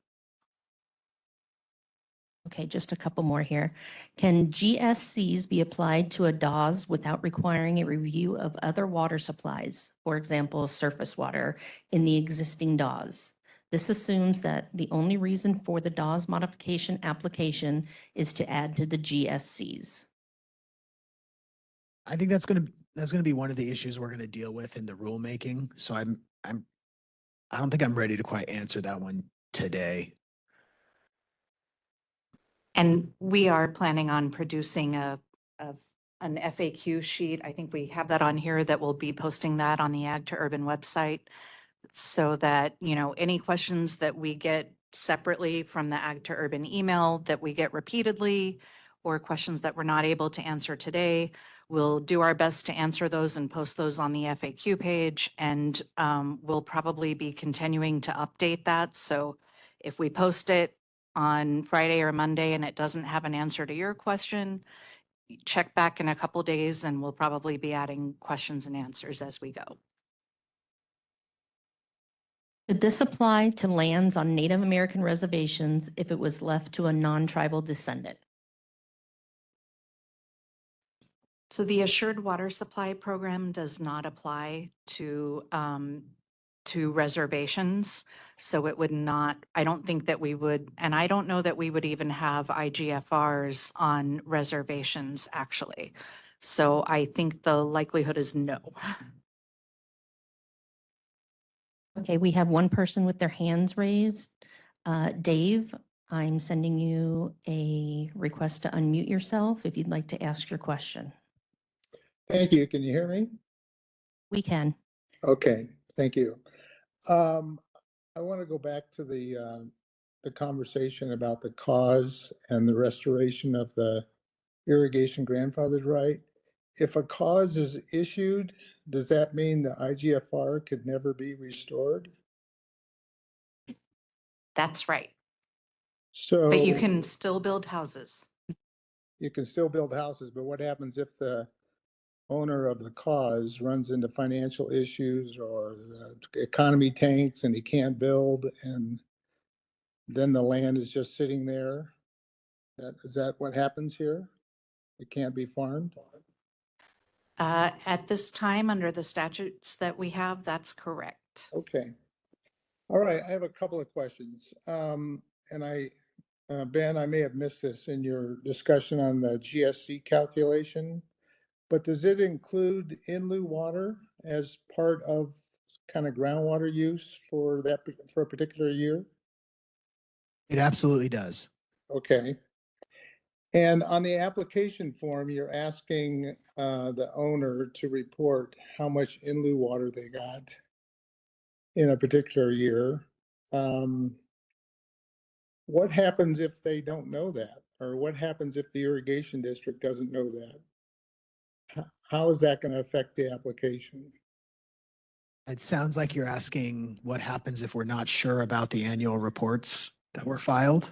Okay, just a couple more here. Can GSCs be applied to a DAWS without requiring a review of other water supplies, for example, surface water in the existing DAWS? This assumes that the only reason for the DAWS modification application is to add to the GSCs. I think that's going to be one of the issues we're going to deal with in the rulemaking. So I don't think I'm ready to quite answer that one today. And we are planning on producing an FAQ sheet. I think we have that on here, that we'll be posting that on the Ag to Urban website, so that, any questions that we get separately from the Ag to Urban email that we get repeatedly, or questions that we're not able to answer today, we'll do our best to answer those and post those on the FAQ page. And we'll probably be continuing to update that. So if we post it on Friday or Monday and it doesn't have an answer to your question, check back in a couple days and we'll probably be adding questions and answers as we go. Could this apply to lands on Native American reservations if it was left to a non-tribal descendant? So the Assured Water Supply Program does not apply to reservations. So it would not, I don't think that we would, and I don't know that we would even have IGFRs on reservations, actually. So I think the likelihood is no. Okay, we have one person with their hands raised. Dave, I'm sending you a request to unmute yourself if you'd like to ask your question. Thank you. Can you hear me? We can. Okay, thank you. I want to go back to the conversation about the cause and the restoration of the irrigation grandfathered right. If a cause is issued, does that mean the IGFR could never be restored? That's right. So, But you can still build houses. you can still build houses, but what happens if the owner of the cause runs into financial issues, or the economy tanks and he can't build, and then the land is just sitting there? Is that what happens here? It can't be farmed? At this time, under the statutes that we have, that's correct. Okay. All right, I have a couple of questions. Ben, I may have missed this in your discussion on the GSC calculation, but does it include in lieu water as part of kind of groundwater use for a particular year? It absolutely does. Okay. And on the application form, you're asking the owner to report how much in lieu water they got in a particular year. What happens if they don't know that? Or what happens if the irrigation district doesn't know that? How is that going to affect the application? It sounds like you're asking what happens if we're not sure about the annual reports that were filed.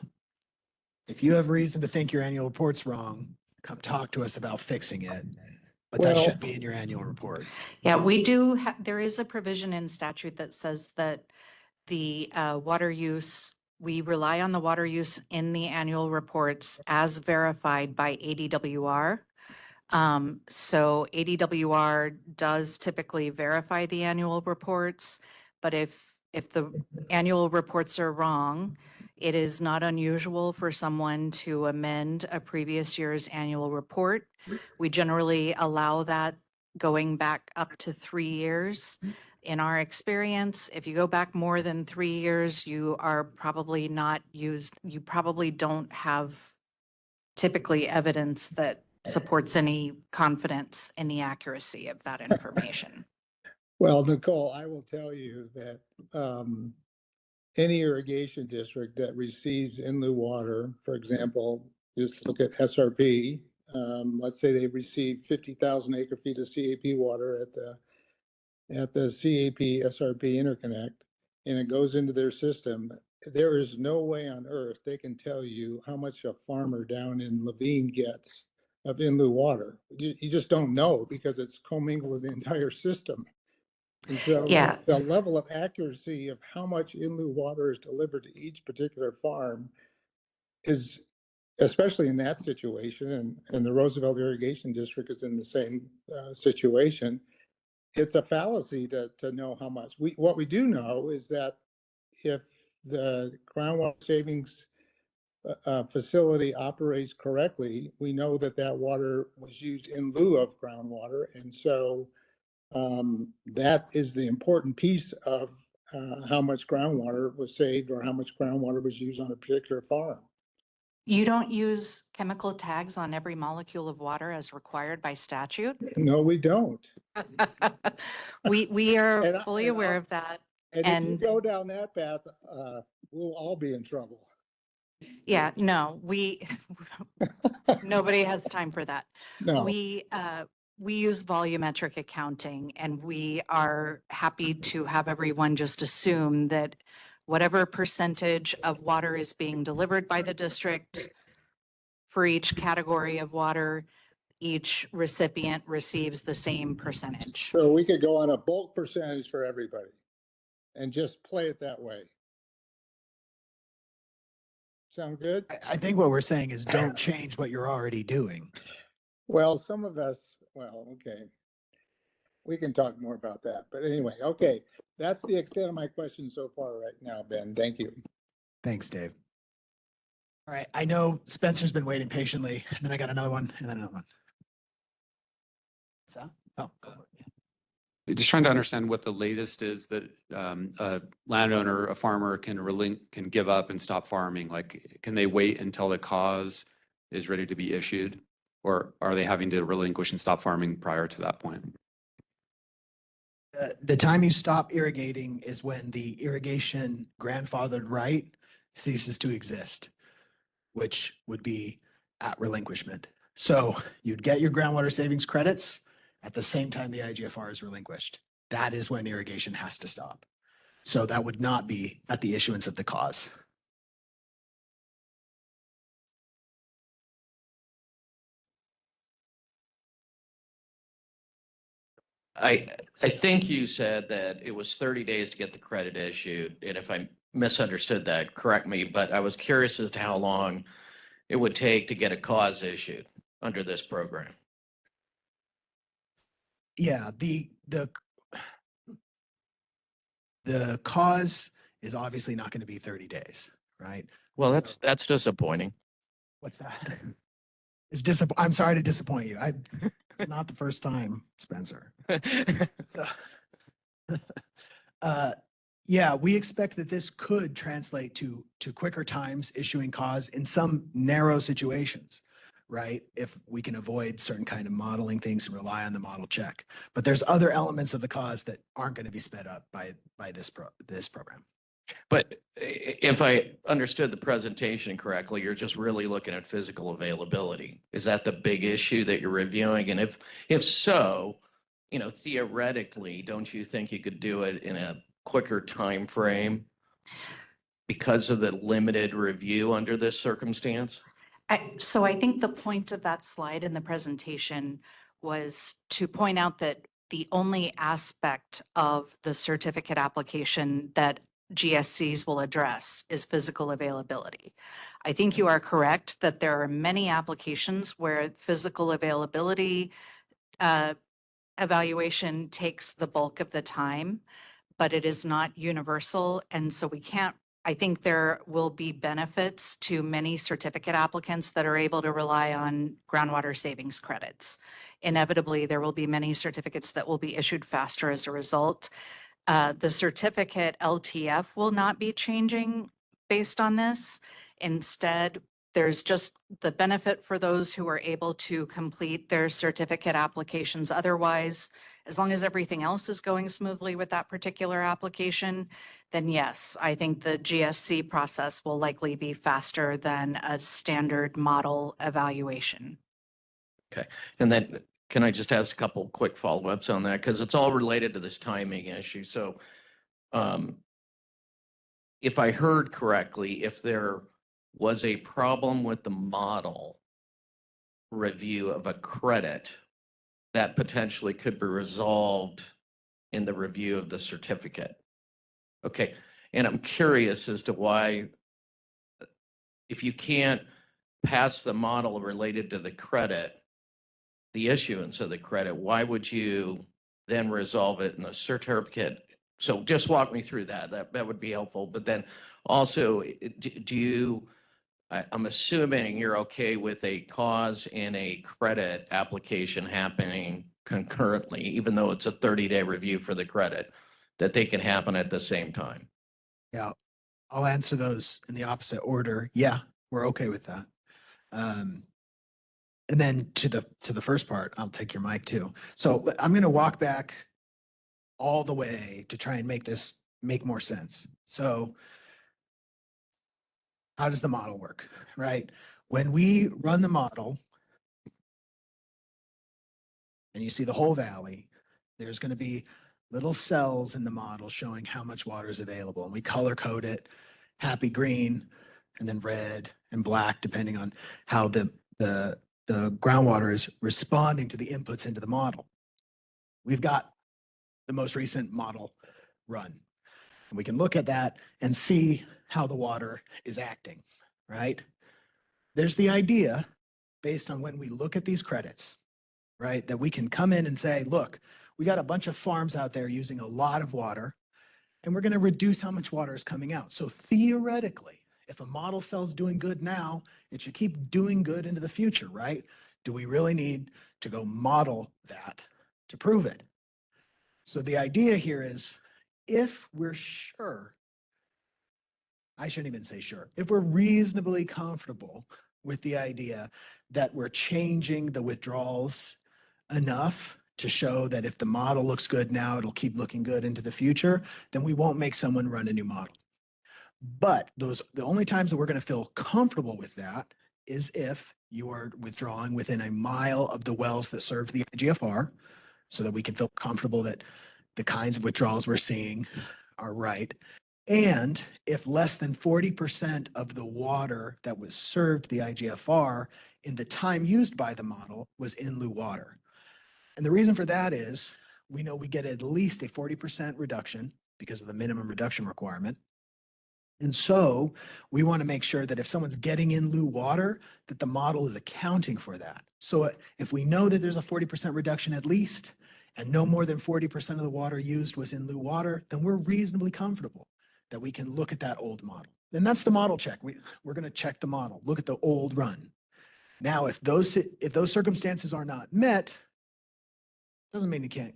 If you have reason to think your annual report's wrong, come talk to us about fixing it. but that Well- should be in your annual report. Yeah, we do, there is a provision in statute that says that the water use, we rely on the water use in the annual reports as verified by ADWR. So ADWR does typically verify the annual reports, but if the annual reports are wrong, it is not unusual for someone to amend a previous year's annual report. We generally allow that going back up to 3 years. In our experience, if you go back more than 3 years, you are probably not used, you probably don't have typically evidence that supports any confidence in the accuracy of that information. Well, Nicole, I will tell you that any irrigation district that receives in lieu water, for example, just look at SRP. Let's say they receive 50,000 acre feet of CAP water at the CAP SRP interconnect, and it goes into their system. There is no way on earth they can tell you how much a farmer down in Levine gets of in lieu water. You just don't know because it's commingled with the entire system. And so Yeah. the level of accuracy of how much in lieu water is delivered to each particular farm is, especially in that situation, and the Roosevelt Irrigation District is in the same situation. It's a fallacy to know how much. What we do know is that if the groundwater savings facility operates correctly, we know that that water was used in lieu of groundwater. And so that is the important piece of how much groundwater was saved or how much groundwater was used on a particular farm. You don't use chemical tags on every molecule of water as required by statute? No, we don't. We are And fully aware of that. And if you And- go down that path, we'll all be in trouble. Yeah, no, nobody has time for that. No. We use volumetric accounting, and we are happy to have everyone just assume that whatever percentage of water is being delivered by the district for each category of water, each recipient receives the same percentage. So we could go on a bulk percentage for everybody and just play it that way. Sound good? I think what we're saying is don't change what you're already doing. Well, some of us, well, okay. We can talk more about that. But anyway, okay. That's the extent of my question so far right now, Ben. Thank you. Thanks, Dave. All right, I know Spencer's been waiting patiently, and then I got another one, and then another one. So, oh, go for it. Just trying to understand what the latest is that a landowner, a farmer can give up and stop farming. Like, can they wait until the cause is ready to be issued? Or are they having to relinquish and stop farming prior to that point? The time you stop irrigating is when the irrigation grandfathered right ceases to exist, which would be at relinquishment. So you'd get your groundwater savings credits at the same time the IGFR is relinquished. That is when irrigation has to stop. So that would not be at the issuance of the cause. I think you said that it was 30 days to get the credit issued, and if I misunderstood that, correct me, but I was curious as to how long it would take to get a cause issued under this program. Yeah, the cause is obviously not going to be 30 days, right? Well, that's disappointing. What's that? I'm sorry to disappoint you. It's not the first time, Spencer. So, yeah, we expect that this could translate to quicker times issuing cause in some narrow situations, right? If we can avoid certain kind of modeling things and rely on the model check. But there's other elements of the cause that aren't going to be sped up by this program. But if I understood the presentation correctly, you're just really looking at physical availability. Is that the big issue that you're reviewing? And if so, theoretically, don't you think you could do it in a quicker time frame because of the limited review under this circumstance? So I think the point of that slide in the presentation was to point out that the only aspect of the certificate application that GSCs will address is physical availability. I think you are correct that there are many applications where physical availability evaluation takes the bulk of the time, but it is not universal. And so we can't, I think there will be benefits to many certificate applicants that are able to rely on groundwater savings credits. Inevitably, there will be many certificates that will be issued faster as a result. The certificate LTF will not be changing based on this. Instead, there's just the benefit for those who are able to complete their certificate applications. Otherwise, as long as everything else is going smoothly with that particular application, then yes, I think the GSC process will likely be faster than a standard model evaluation. And then can I just ask a couple quick follow-ups on that? Because it's all related to this timing issue. So if I heard correctly, if there was a problem with the model review of a credit, that potentially could be resolved in the review of the certificate. Okay. And I'm curious as to why, if you can't pass the model related to the credit, the issuance of the credit, why would you then resolve it in the certificate? So just walk me through that. That would be helpful. But then also, do you, I'm assuming you're okay with a cause and a credit application happening concurrently, even though it's a 30-day review for the credit, that they can happen at the same time. Yeah, I'll answer those in the opposite order. Yeah, we're okay with that. And then to the first part, I'll take your mic too. So I'm going to walk back all the way to try and make this make more sense. So how does the model work, right? When we run the model and you see the whole valley, there's going to be little cells in the model showing how much water is available. And we color code it, happy green, and then red and black, depending on how the groundwater is responding to the inputs into the model. We've got the most recent model run. And we can look at that and see how the water is acting, right? There's the idea, based on when we look at these credits, right, that we can come in and say, look, we got a bunch of farms out there using a lot of water, and we're going to reduce how much water is coming out. So theoretically, if a model cell's doing good now, it should keep doing good into the future, right? Do we really need to go model that to prove it? So the idea here is, if we're sure, I shouldn't even say sure, if we're reasonably comfortable with the idea that we're changing the withdrawals enough to show that if the model looks good now, it'll keep looking good into the future, then we won't make someone run a new model. But the only times that we're going to feel comfortable with that is if you are withdrawing within a mile of the wells that serve the IGFR, so that we can feel comfortable that the kinds of withdrawals we're seeing are right. And if less than 40% of the water that was served the IGFR in the time used by the model was in lieu water. And the reason for that is we know we get at least a 40% reduction because of the minimum reduction requirement. And so we want to make sure that if someone's getting in lieu water, that the model is accounting for that. So if we know that there's a 40% reduction at least, and no more than 40% of the water used was in lieu water, then we're reasonably comfortable that we can look at that old model. And that's the model check. We're going to check the model, look at the old run. Now, if those circumstances are not met, doesn't mean you can't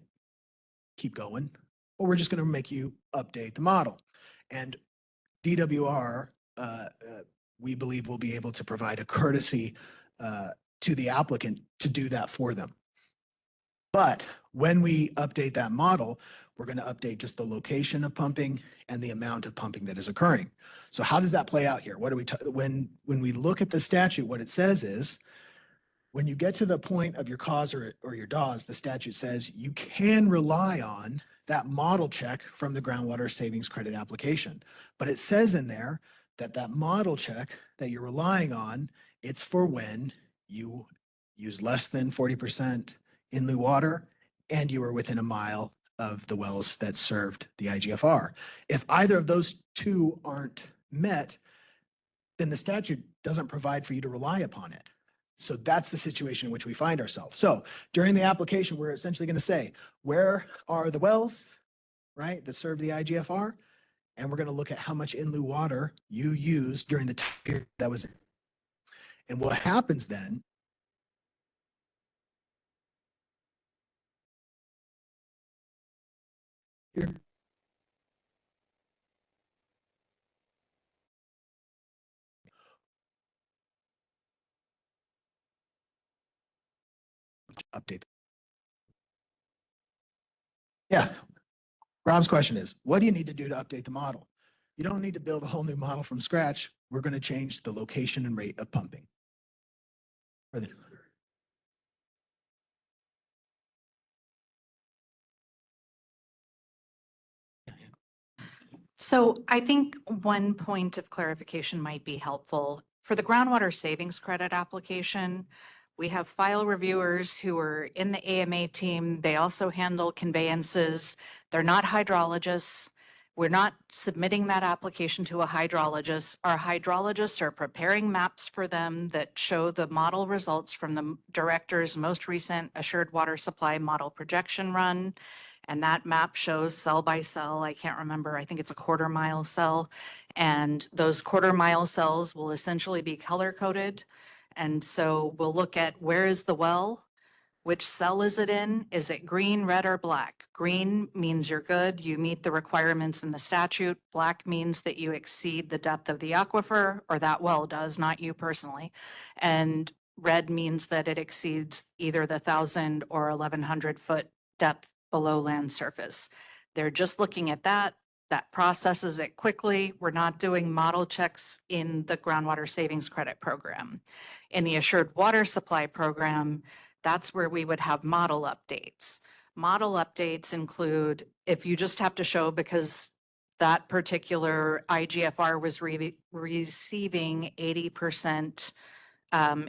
keep going, or we're just going to make you update the model. And DWR, we believe, will be able to provide a courtesy to the applicant to do that for them. But when we update that model, we're going to update just the location of pumping and the amount of pumping that is occurring. So how does that play out here? What do we when we look at the statute, what it says is, when you get to the point of your cause or your DAWs, the statute says you can rely on that model check from the groundwater savings credit application. But it says in there that that model check that you're relying on, it's for when you use less than 40% in lieu water, and you were within a mile of the wells that served the IGFR. If either of those two aren't met, then the statute doesn't provide for you to rely upon it. So that's the situation in which we find ourselves. So during the application, we're essentially going to say, where are the wells, right, that serve the IGFR? And we're going to look at how much in lieu water you used during the time period that was. And what happens then here. Update. Yeah. Rob's question is, what do you need to do to update the model? You don't need to build a whole new model from scratch. We're going to change the location and rate of pumping. Or the- So I think one point of clarification might be helpful. For the groundwater savings credit application, we have file reviewers who are in the AMA team. They also handle conveyances. They're not hydrologists. We're not submitting that application to a hydrologist. Our hydrologists are preparing maps for them that show the model results from the director's most recent assured water supply model projection run. And that map shows cell by cell. I can't remember. I think it's a quarter mile cell. And those quarter mile cells will essentially be color coded. And so we'll look at where is the well? Which cell is it in? Is it green, red, or black? Green means you're good. You meet the requirements in the statute. Black means that you exceed the depth of the aquifer, or that well does, not you personally. And red means that it exceeds either the 1,000 or 1,100 foot depth below land surface. They're just looking at that. That processes it quickly. We're not doing model checks in the groundwater savings credit program. In the assured water supply program, that's where we would have model updates. Model updates include if you just have to show because that particular IGFR was receiving 80%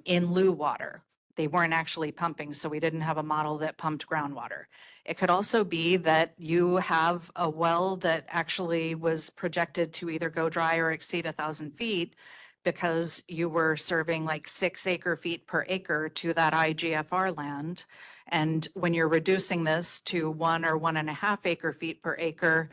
in lieu water. They weren't actually pumping, so we didn't have a model that pumped groundwater. It could also be that you have a well that actually was projected to either go dry or exceed 1,000 feet because you were serving like 6 acre feet per acre to that IGFR land. And when you're reducing this to 1 or 1.5 acre feet per acre,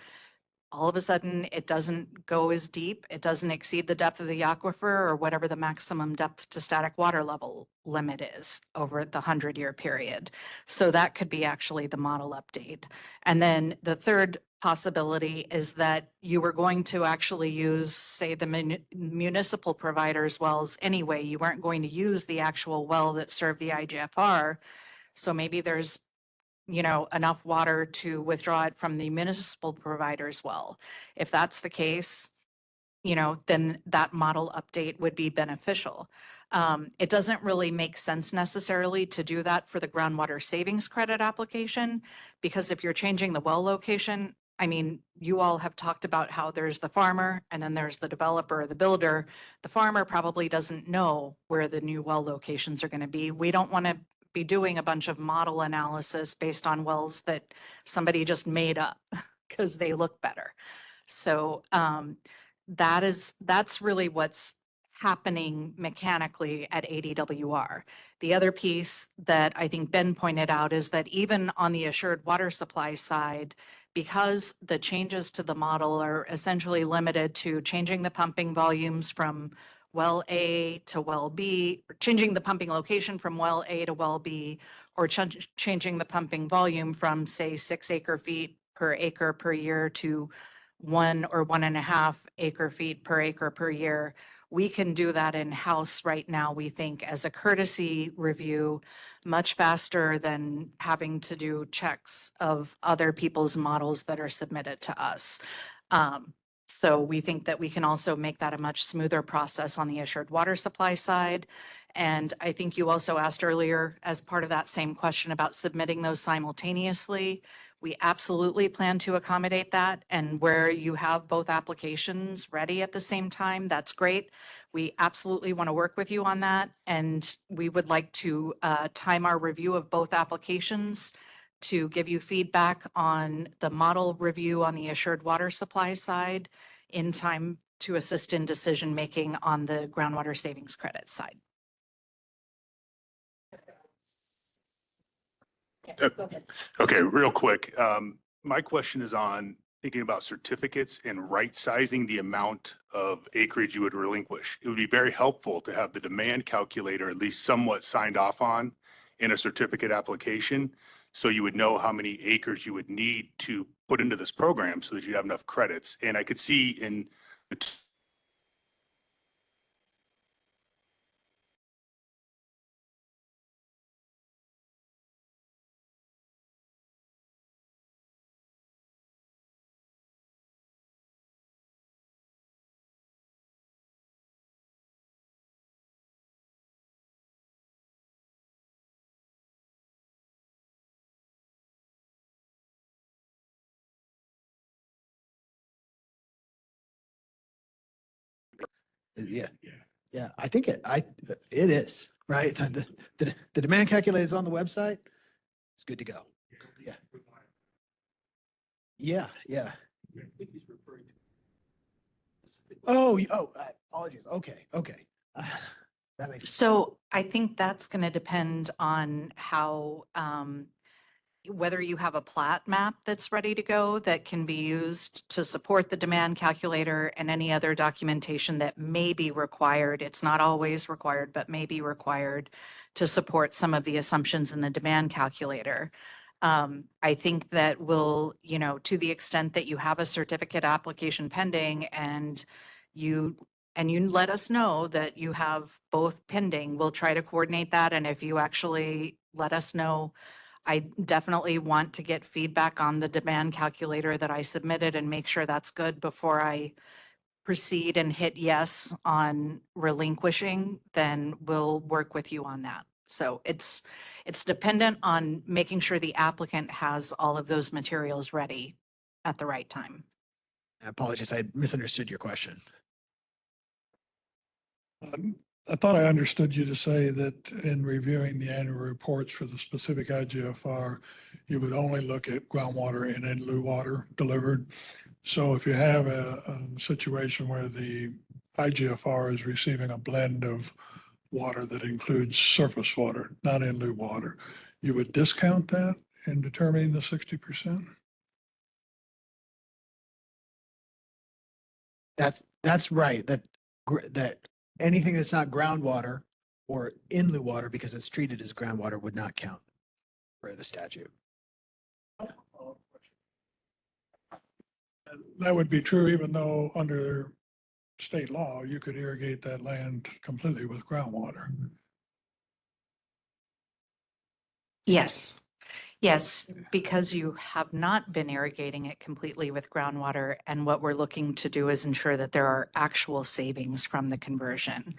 all of a sudden it doesn't go as deep. It doesn't exceed the depth of the aquifer or whatever the maximum depth to static water level limit is over the 100-year period. So that could be actually the model update. And then the third possibility is that you were going to actually use, say, the municipal providers' wells anyway. You weren't going to use the actual well that served the IGFR. So maybe there's enough water to withdraw it from the municipal provider's well. If that's the case, then that model update would be beneficial. It doesn't really make sense necessarily to do that for the groundwater savings credit application, because if you're changing the well location, I mean, you all have talked about how there's the farmer and then there's the developer or the builder. The farmer probably doesn't know where the new well locations are going to be. We don't want to be doing a bunch of model analysis based on wells that somebody just made up because they look better. So that's really what's happening mechanically at ADWR. The other piece that I think Ben pointed out is that even on the assured water supply side, because the changes to the model are essentially limited to changing the pumping volumes from well A to well B, or changing the pumping location from well A to well B, or changing the pumping volume from, say, 6 acre feet per acre per year to 1 or 1.5 acre feet per acre per year. We can do that in-house right now, we think, as a courtesy review, much faster than having to do checks of other people's models that are submitted to us. So we think that we can also make that a much smoother process on the assured water supply side. And I think you also asked earlier, as part of that same question about submitting those simultaneously, We absolutely plan to accommodate that. And where you have both applications ready at the same time, that's great. We absolutely want to work with you on that. And we would like to time our review of both applications to give you feedback on the model review on the assured water supply side in time to assist in decision-making on the groundwater savings credit side. Okay, real quick. My question is on thinking about certificates and right-sizing the amount of acreage you would relinquish. It would be very helpful to have the demand calculator at least somewhat signed off on in a certificate application, so you would know how many acres you would need to put into this program so that you have enough credits. And I could see in Yeah. Yeah, I think it is, right? The demand calculator is on the website. It's good to go. Yeah. Yeah, yeah. Oh, apologies. Okay, okay. That makes. So I think that's going to depend on how, whether you have a plat map that's ready to go that can be used to support the demand calculator and any other documentation that may be required. It's not always required, but may be required to support some of the assumptions in the demand calculator. I think that will, to the extent that you have a certificate application pending and you let us know that you have both pending, we'll try to coordinate that. And if you actually let us know, I definitely want to get feedback on the demand calculator that I submitted and make sure that's good before I proceed and hit yes on relinquishing, then we'll work with you on that. So it's dependent on making sure the applicant has all of those materials ready at the right time. I apologize. I misunderstood your question. I thought I understood you to say that in reviewing the annual reports for the specific IGFR, you would only look at groundwater and in lieu water delivered. So if you have a situation where the IGFR is receiving a blend of water that includes surface water, not in lieu water, you would discount that in determining the 60%? That's right. That anything that's not groundwater or in lieu water, because it's treated as groundwater, would not count for the statute. That would be true even though under state law, you could irrigate that land completely with groundwater. Yes. Yes, because you have not been irrigating it completely with groundwater. And what we're looking to do is ensure that there are actual savings from the conversion.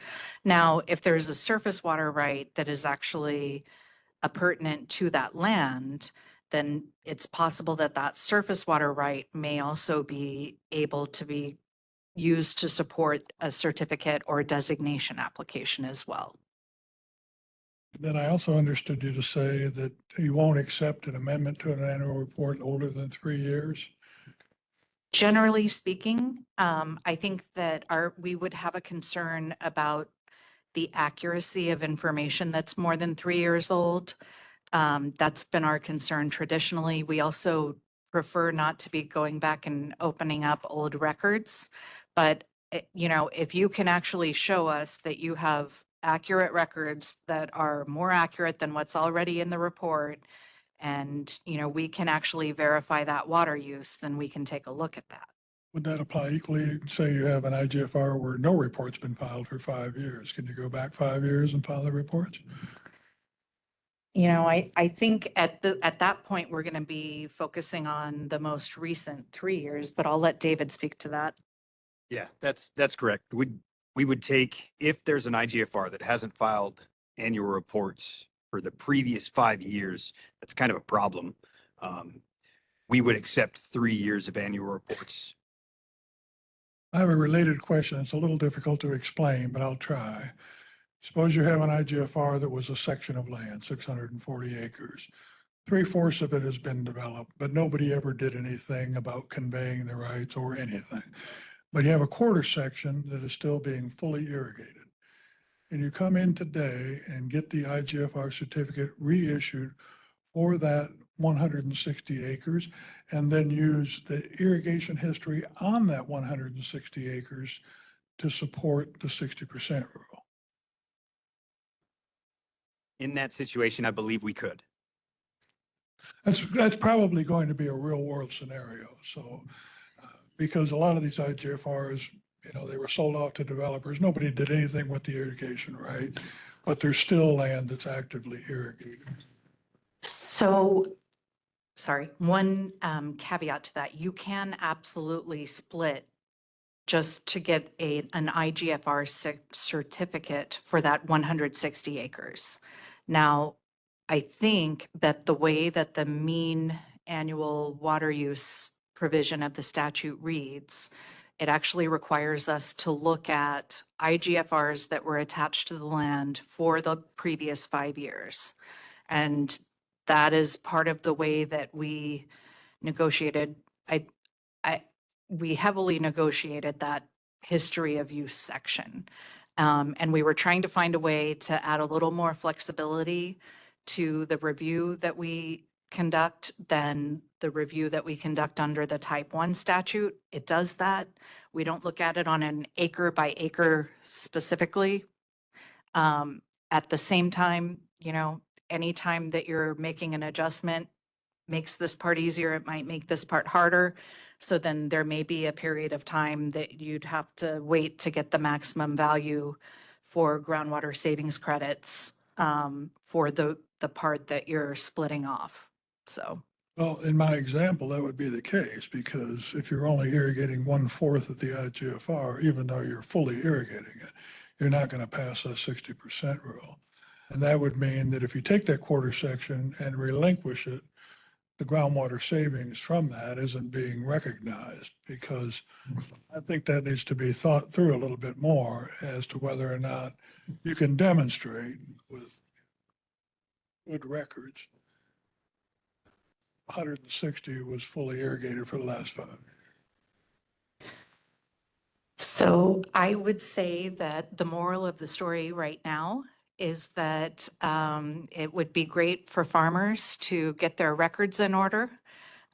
Now, if there's a surface water right that is actually pertinent to that land, then it's possible that that surface water right may also be able to be used to support a certificate or designation application as well. Then I also understood you to say that you won't accept an amendment to an annual report older than 3 years. Generally speaking, I think that we would have a concern about the accuracy of information that's more than 3 years old. That's been our concern traditionally. We also prefer not to be going back and opening up old records. But, if you can actually show us that you have accurate records that are more accurate than what's already in the report, and, we can actually verify that water use, then we can take a look at that. Would that apply equally? Say you have an IGFR where no report's been filed for 5 years. Can you go back 5 years and file the reports? I think at that point, we're going to be focusing on the most recent 3 years, but I'll let David speak to that. Yeah, that's correct. We would take, if there's an IGFR that hasn't filed annual reports for the previous 5 years, that's kind of a problem. we would accept 3 years of annual reports. I have a related question. It's a little difficult to explain, but I'll try. Suppose you have an IGFR that was a section of land, 640 acres. 3/4 of it has been developed, but nobody ever did anything about conveying the rights or anything. But you have a quarter section that is still being fully irrigated. And you come in today and get the IGFR certificate reissued for that 160 acres, and then use the irrigation history on that 160 acres to support the 60% rule. In that situation, I believe we could. That's probably going to be a real world scenario. So, because a lot of these IGFRs, they were sold off to developers. Nobody did anything with the irrigation, right? But there's still land that's actively irrigated. So, sorry, one caveat to that, you can absolutely split just to get an IGFR certificate for that 160 acres. Now, I think that the way that the mean annual water use provision of the statute reads, it actually requires us to look at IGFRs that were attached to the land for the previous 5 years. And that is part of the way that we negotiated. We heavily negotiated that history of use section. And we were trying to find a way to add a little more flexibility to the review that we conduct than the review that we conduct under the type 1 statute. It does that. We don't look at it on an acre by acre specifically. At the same time, anytime that you're making an adjustment makes this part easier, it might make this part harder. So then there may be a period of time that you'd have to wait to get the maximum value for groundwater savings credits for the part that you're splitting off. So. Well, in my example, that would be the case, because if you're only irrigating 1/4 of the IGFR, even though you're fully irrigating it, you're not going to pass that 60% rule. And that would mean that if you take that quarter section and relinquish it, the groundwater savings from that isn't being recognized, because I think that needs to be thought through a little bit more as to whether or not you can demonstrate with good records 160 was fully irrigated for the last 5 years. So I would say that the moral of the story right now is that it would be great for farmers to get their records in order,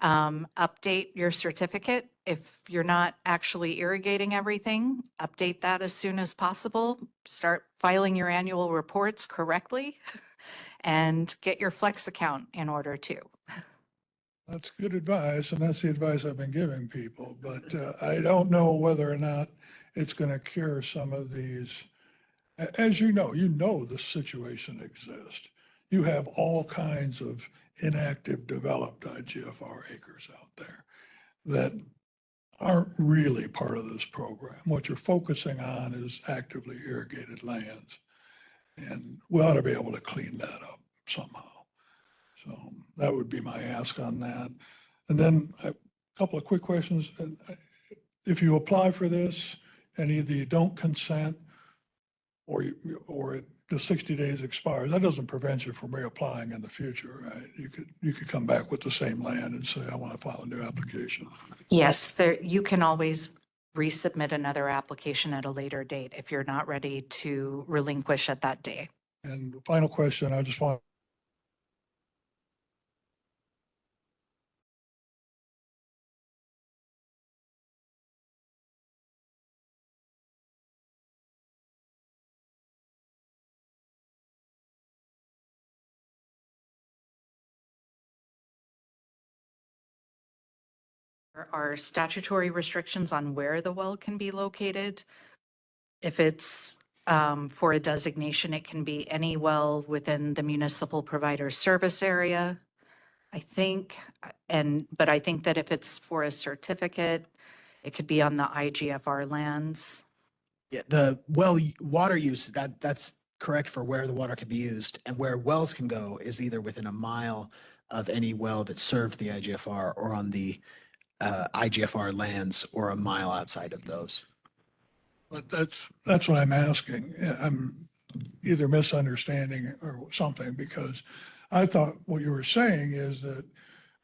update your certificate. If you're not actually irrigating everything, update that as soon as possible. Start filing your annual reports correctly and get your Flex account in order too. That's good advice, and that's the advice I've been giving people, but I don't know whether or not it's going to cure some of these. As you know the situation exists. You have all kinds of inactive developed IGFR acres out there that aren't really part of this program. What you're focusing on is actively irrigated lands, and we ought to be able to clean that up somehow. So that would be my ask on that. And then a couple of quick questions. If you apply for this and either you don't consent or the 60 days expires, that doesn't prevent you from reapplying in the future, right? You could come back with the same land and say, I want to file a new application. Yes, you can always resubmit another application at a later date if you're not ready to relinquish at that day. And the final question, I just want There are statutory restrictions on where the well can be located. If it's for a designation, it can be any well within the municipal provider service area, I think. But I think that if it's for a certificate, it could be on the IGFR lands. Yeah, water use, that's correct for where the water can be used, and where wells can go is either within a mile of any well that served the IGFR or on the IGFR lands or a mile outside of those. But that's what I'm asking. I'm either misunderstanding or something, because I thought what you were saying is that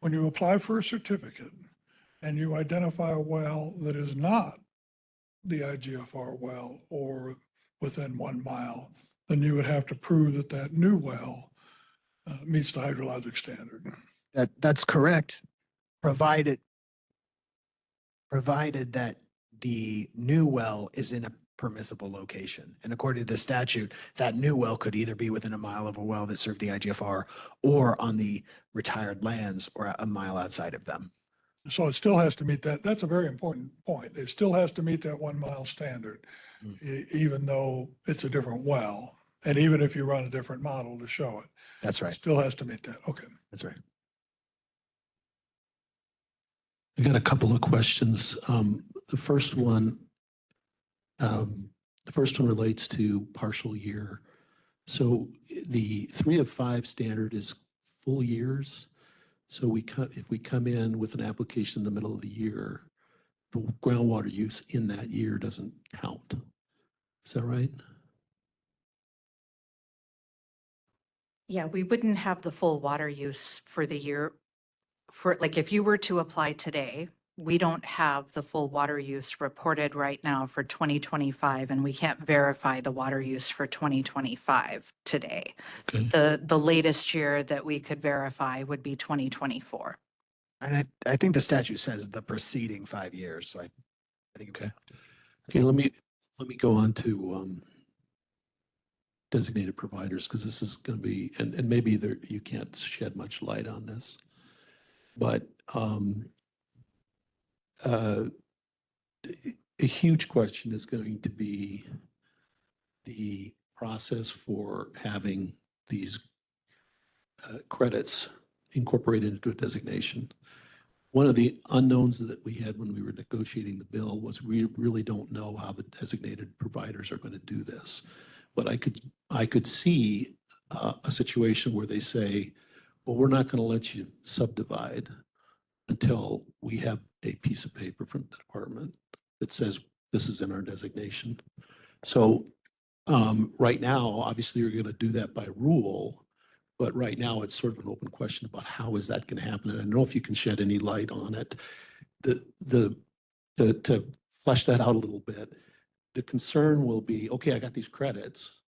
when you apply for a certificate and you identify a well that is not the IGFR well or within 1 mile, then you would have to prove that that new well meets the hydrologic standard. That's correct, provided that the new well is in a permissible location. And according to the statute, that new well could either be within a mile of a well that served the IGFR or on the retired lands or a mile outside of them. So it still has to meet that. That's a very important point. It still has to meet that 1 mile standard, even though it's a different well. And even if you run a different model to show it. That's It right. still has to meet that. Okay. That's right. I got a couple of questions. The first one relates to partial year. So the 3 of 5 standard is full years. So if we come in with an application in the middle of the year, the groundwater use in that year doesn't count. Is that right? Yeah, we wouldn't have the full water use for the year. For like, if you were to apply today, we don't have the full water use reported right now for 2025, and we can't verify the water use for 2025 today. Okay. The latest year that we could verify would be 2024. And I think the statute says the preceding 5 years. So I think. Okay. Okay, let me go on to designated providers, because this is going to be, and maybe you can't shed much light on this, but a huge question is going to be the process for having these credits incorporated into a designation. One of the unknowns that we had when we were negotiating the bill was we really don't know how the designated providers are going to do this. But I could see a situation where they say, well, we're not going to let you subdivide until we have a piece of paper from the department that says this is in our designation. So right now, obviously, you're going to do that by rule, but right now it's sort of an open question about how is that going to happen. And I don't know if you can shed any light on it. To flesh that out a little bit, the concern will be, okay, I got these credits.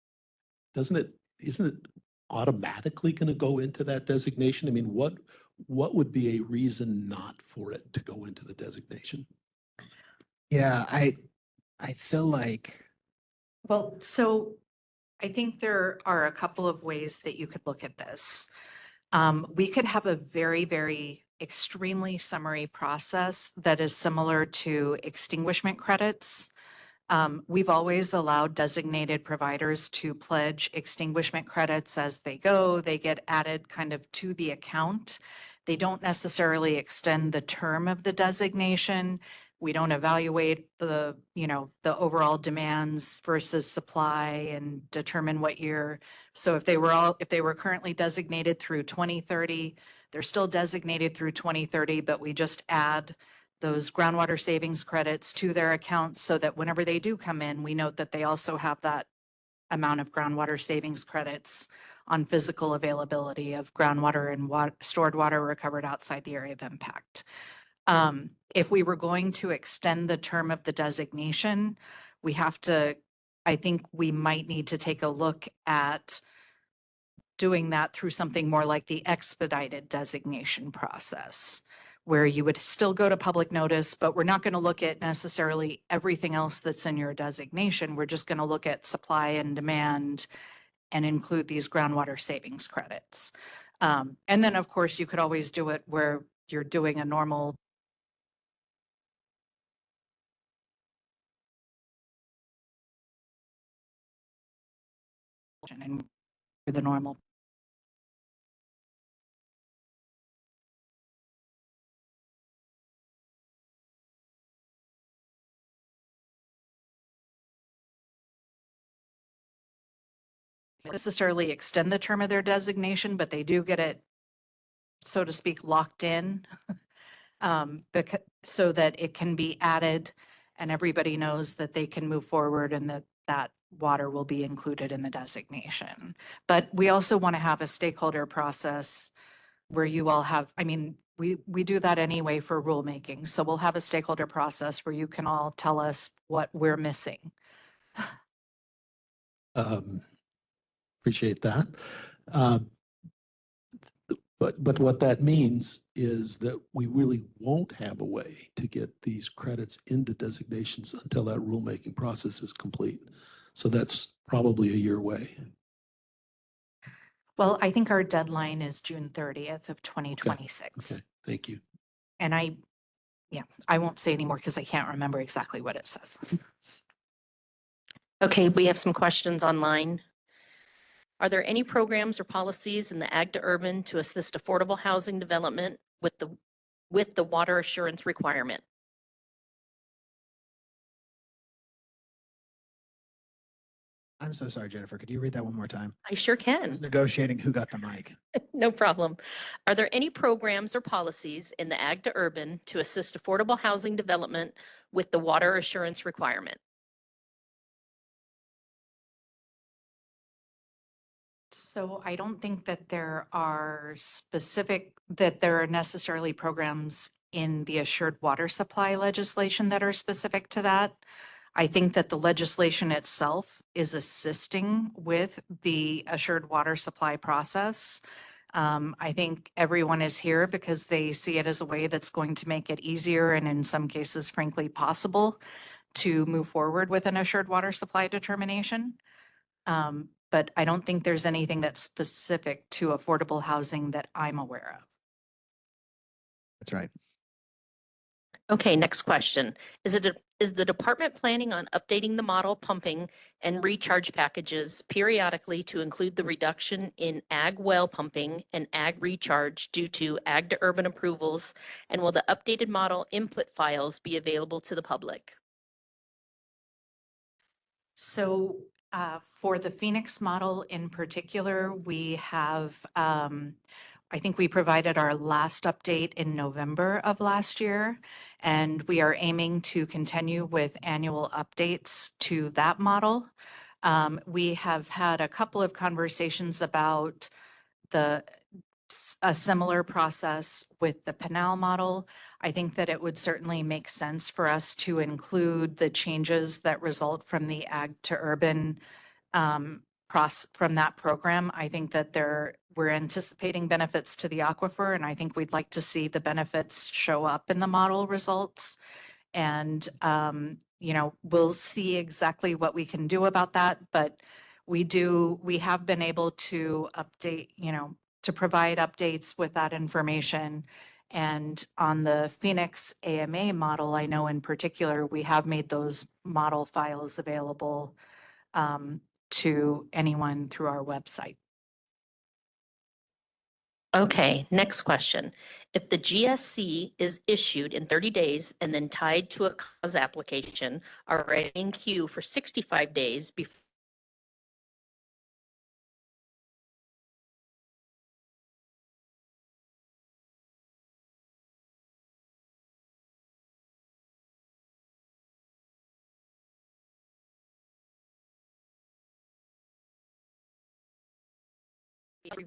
Isn't it automatically going to go into that designation? I mean, what would be a reason not for it to go into the designation? Yeah, I feel like. Well, so I think there are a couple of ways that you could look at this. We could have a very, very extremely summary process that is similar to extinguishment credits. We've always allowed designated providers to pledge extinguishment credits as they go. They get added kind of to the account. They don't necessarily extend the term of the designation. We don't evaluate the overall demands versus supply and determine what year. So if they were currently designated through 2030, they're still designated through 2030, but we just add those groundwater savings credits to their account so that whenever they do come in, we note that they also have that amount of groundwater savings credits on physical availability of groundwater and stored water recovered outside the area of impact. If we were going to extend the term of the designation, I think we might need to take a look at doing that through something more like the expedited designation process, where you would still go to public notice, but we're not going to look at necessarily everything else that's in your designation. We're just going to look at supply and demand and include these groundwater savings credits. And then, of course, you could always do it where you're doing a normal and the normal. Necessarily extend the term of their designation, but they do get it so to speak, locked in. So that it can be added and everybody knows that they can move forward and that that water will be included in the designation. But we also want to have a stakeholder process where you all have, I mean, we do that anyway for rulemaking. So we'll have a stakeholder process where you can all tell us what we're missing. Appreciate that. Uh, But what that means is that we really won't have a way to get these credits into designations until that rulemaking process is complete. So that's probably a year away. Well, I think our deadline is June 30th of 2026. Okay, thank you. And I won't say anymore because I can't remember exactly what it says. Okay, we have some questions online. Are there any programs or policies in the Ag to Urban to assist affordable housing development with the water assurance requirement? I'm so sorry, Jennifer. Could you read that one more time? I sure I can. was negotiating who got the mic. No problem. Are there any programs or policies in the Ag to Urban to assist affordable housing development with the water assurance requirement? So I don't think that there are necessarily programs in the assured water supply legislation that are specific to that. I think that the legislation itself is assisting with the assured water supply process. I think everyone is here because they see it as a way that's going to make it easier and in some cases, frankly, possible to move forward with an assured water supply determination. But I don't think there's anything that's specific to affordable housing that I'm aware of. That's right. Okay, next question. Is the department planning on updating the model pumping and recharge packages periodically to include the reduction in ag well pumping and ag recharge due to Ag to Urban approvals? And will the updated model input files be available to the public? So for the Phoenix model in particular, we have, I think we provided our last update in November of last year, and we are aiming to continue with annual updates to that model. We have had a couple of conversations about a similar process with the Pinal model. I think that it would certainly make sense for us to include the changes that result from the Ag to Urban from that program. I think that we're anticipating benefits to the aquifer, and I think we'd like to see the benefits show up in the model results. And, we'll see exactly what we can do about that, but we have been able to update, to provide updates with that information. And on the Phoenix AMA model, I know in particular, we have made those model files available to anyone through our website. Okay, next question. If the GSC is issued in 30 days and then tied to a cause application already in queue for 65 days before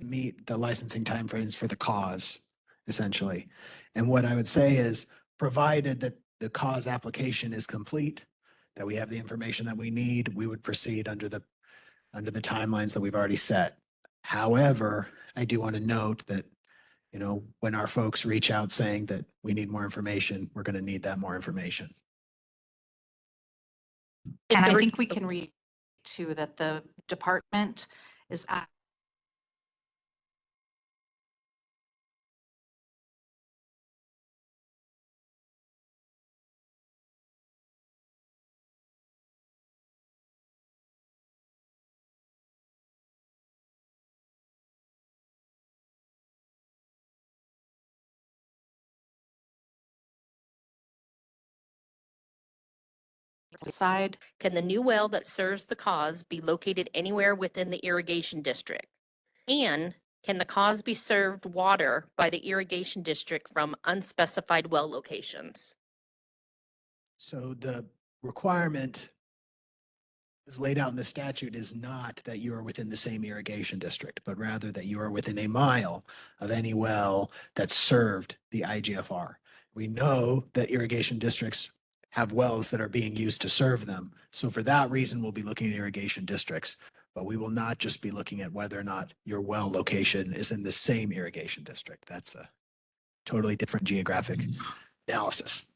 Meet the licensing timeframes for the cause, essentially. And what I would say is, provided that the cause application is complete, that we have the information that we need, we would proceed under the timelines that we've already set. However, I do want to note that, when our folks reach out saying that we need more information, we're going to need that more information. And I think we can read too that the department is side. Can the new well that serves the cause be located anywhere within the irrigation district? And Can the cause be served water by the irrigation district from unspecified well locations? So the requirement is laid out in the statute is not that you are within the same irrigation district, but rather that you are within a mile of any well that served the IGFR. We know that irrigation districts have wells that are being used to serve them. So for that reason, we'll be looking at irrigation districts, but we will not just be looking at whether or not your well location is in the same irrigation district. That's a totally different geographic analysis.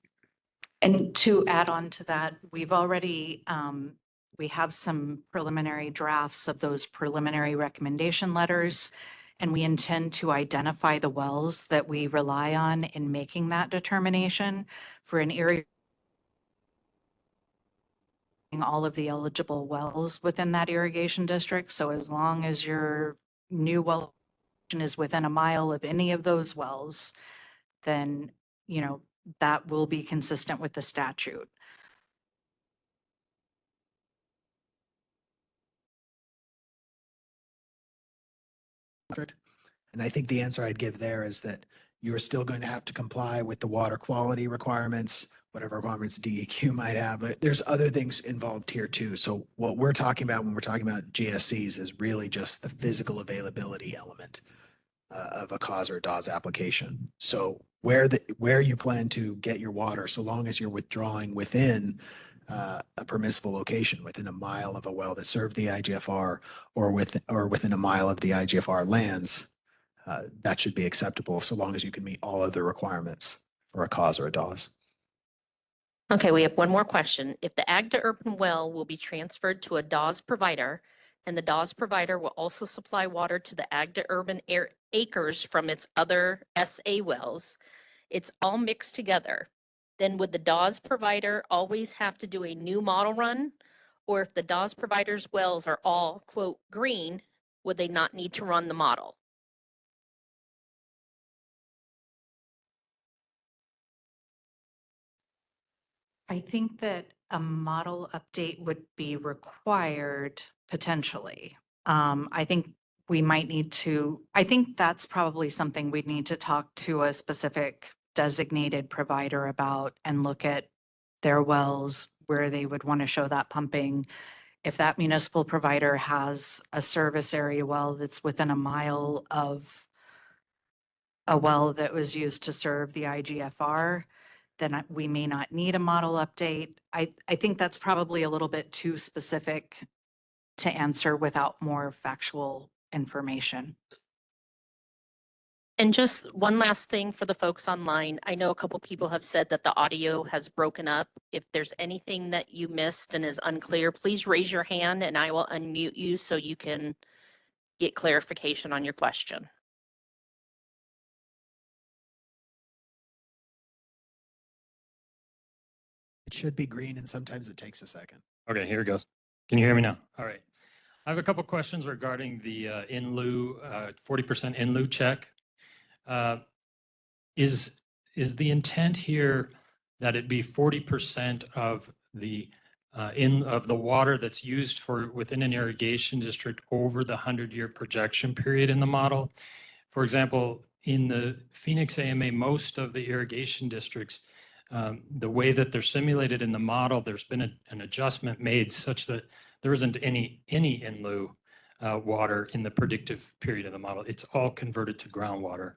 And to add on to that, we've already, we have some preliminary drafts of those preliminary recommendation letters, and we intend to identify the wells that we rely on in making that determination for an area. All of the eligible wells within that irrigation district. So as long as your new well is within a mile of any of those wells, then, you know, that will be consistent with the statute. And I think the answer I'd give there is that you're still going to have to comply with the water quality requirements, whatever requirements DEQ might have, but there's other things involved here too. So what we're talking about when we're talking about GSCs is really just the physical availability element of a CAUS or DAWS application. So where you plan to get your water, so long as you're withdrawing within a permissible location, within a mile of a well that served the IGFR or within a mile of the IGFR lands, that should be acceptable so long as you can meet all of the requirements for a CAUS or a DAWS. Okay, we have one more question. If the ag to urban well will be transferred to a DAWS provider, and the DAWS provider will also supply water to the ag to urban acres from its other SA wells, it's all mixed together, then would the DAWS provider always have to do a new model run? Or if the DAWS provider's wells are all, quote, green, would they not need to run the model? I think that a model update would be required potentially. I think we might need to, I think that's probably something we'd need to talk to a specific designated provider about and look at their wells, where they would want to show that pumping. If that municipal provider has a service area well that's within a mile of a well that was used to serve the IGFR, then we may not need a model update. I think that's probably a little bit too specific to answer without more factual information. And just one last thing for the folks online. I know a couple people have said that the audio has broken up. If there's anything that you missed and is unclear, please raise your hand and I will unmute you so you can get clarification on your question. It should be green and sometimes it takes a second. Okay, here it goes. Can you hear me now? All right. I have a couple questions regarding the in lieu, 40% in lieu check. Is the intent here that it be 40% of the of the water that's used for within an irrigation district over the 100-year projection period in the model? For example, in the Phoenix AMA, most of the irrigation districts, the way that they're simulated in the model, there's been an adjustment made such that there isn't any in lieu water in the predictive period of the model. It's all converted to groundwater.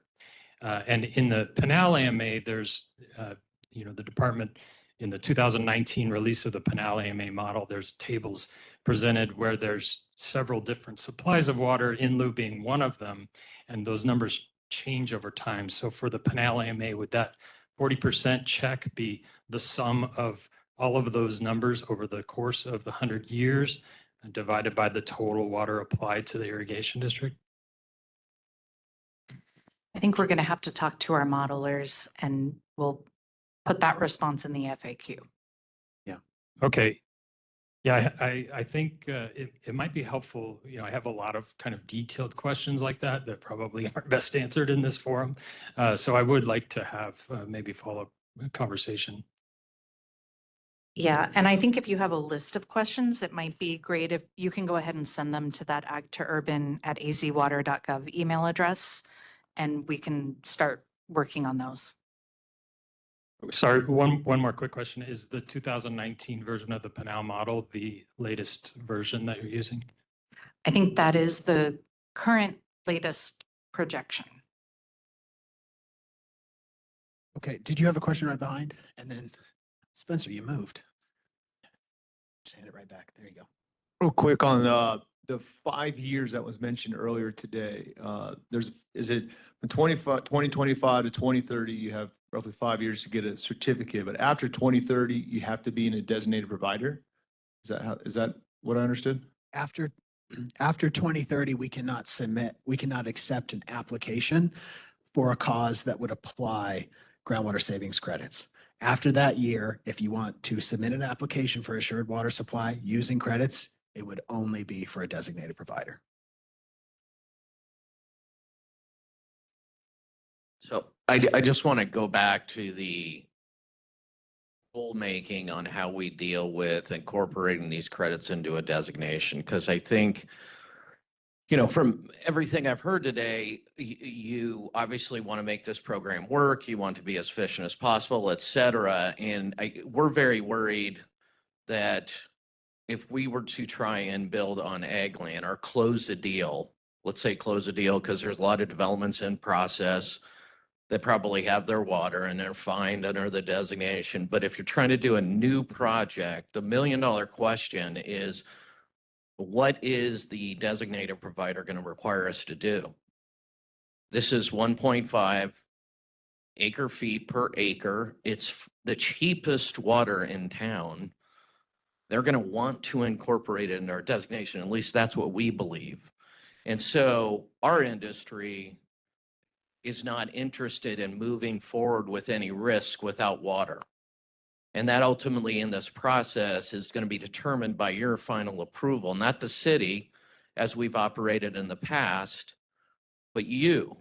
And in the Pinal AMA, there's, the department in the 2019 release of the Pinal AMA model, there's tables presented where there's several different supplies of water, in lieu being one of them, and those numbers change over time. So for the Pinal AMA, would that 40% check be the sum of all of those numbers over the course of the 100 years and divided by the total water applied to the irrigation district? I think we're going to have to talk to our modelers and we'll put that response in the FAQ. Okay. Yeah, I think it might be helpful. I have a lot of kind of detailed questions like that probably aren't best answered in this forum. So I would like to have maybe follow-up conversation. Yeah, and I think if you have a list of questions, it might be great if you can go ahead and send them to that ag2urban@azwater.gov email address, and we can start working on those. Sorry, one more quick question. Is the 2019 version of the Pinal model the latest version that you're using? I think that is the current latest projection. Okay, did you have a question right behind? And then Spencer, you moved. Just hand it right back. There you go. Real quick on the 5 years that was mentioned earlier today, is it from 2025 to 2030, you have roughly 5 years to get a certificate, but after 2030, you have to be in a designated provider? Is that what I understood? After 2030, we cannot accept an application for a cause that would apply groundwater savings credits. After that year, if you want to submit an application for assured water supply using credits, it would only be for a designated provider. So I just want to go back to the rulemaking on how we deal with incorporating these credits into a designation, because I think, from everything I've heard today, you obviously want to make this program work. You want to be as efficient as possible, et cetera. And we're very worried that if we were to try and build on ag land or close the deal, let's say close the deal, because there's a lot of developments in process that probably have their water and they're fined under the designation. But if you're trying to do a new project, the $1 million question is, what is the designated provider going to require us to do? This is 1.5 acre feet per acre. It's the cheapest water in town. They're going to want to incorporate it in our designation. At least that's what we believe. And so our industry is not interested in moving forward with any risk without water. And that ultimately in this process is going to be determined by your final approval, not the city as we've operated in the past, but you.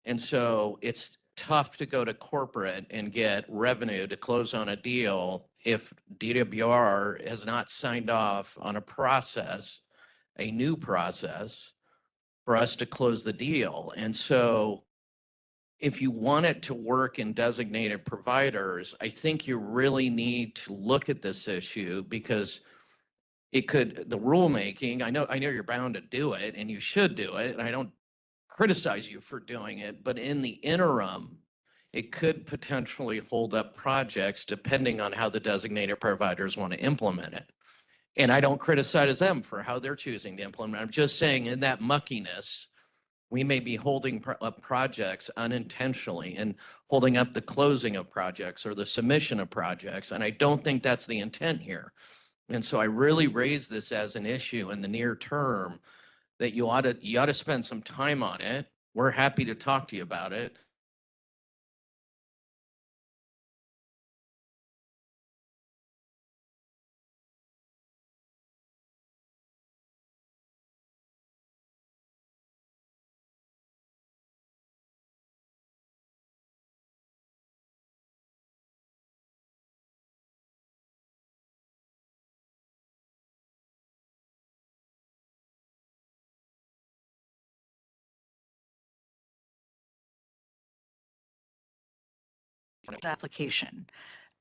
And so it's tough to go to corporate and get revenue to close on a deal if DWR has not signed off on a process, a new process for us to close the deal. And so if you want it to work in designated providers, I think you really need to look at this issue, because the rulemaking, I know you're bound to do it and you should do it, and I don't criticize you for doing it, but in the interim, it could potentially hold up projects depending on how the designated providers want to implement it. And I don't criticize them for how they're choosing to implement it. I'm just saying, in that muckiness, we may be holding up projects unintentionally and holding up the closing of projects or the submission of projects. And I don't think that's the intent here. And so I really raise this as an issue in the near term, that you ought to spend some time on it. We're happy to talk to you about it. The application.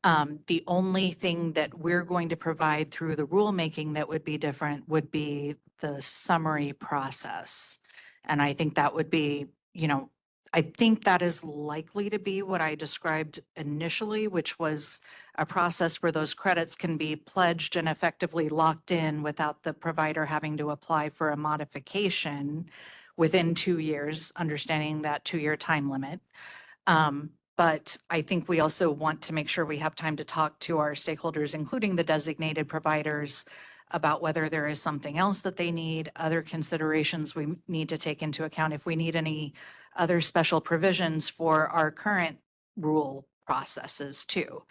The only thing that we're going to provide through the rulemaking that would be different would be the summary process. And I think that would be, I think that is likely to be what I described initially, which was a process where those credits can be pledged and effectively locked in without the provider having to apply for a modification within 2 years, understanding that 2-year time limit. But I think we also want to make sure we have time to talk to our stakeholders, including the designated providers, about whether there is something else that they need, other considerations we need to take into account, if we need any other special provisions for our current rule processes too.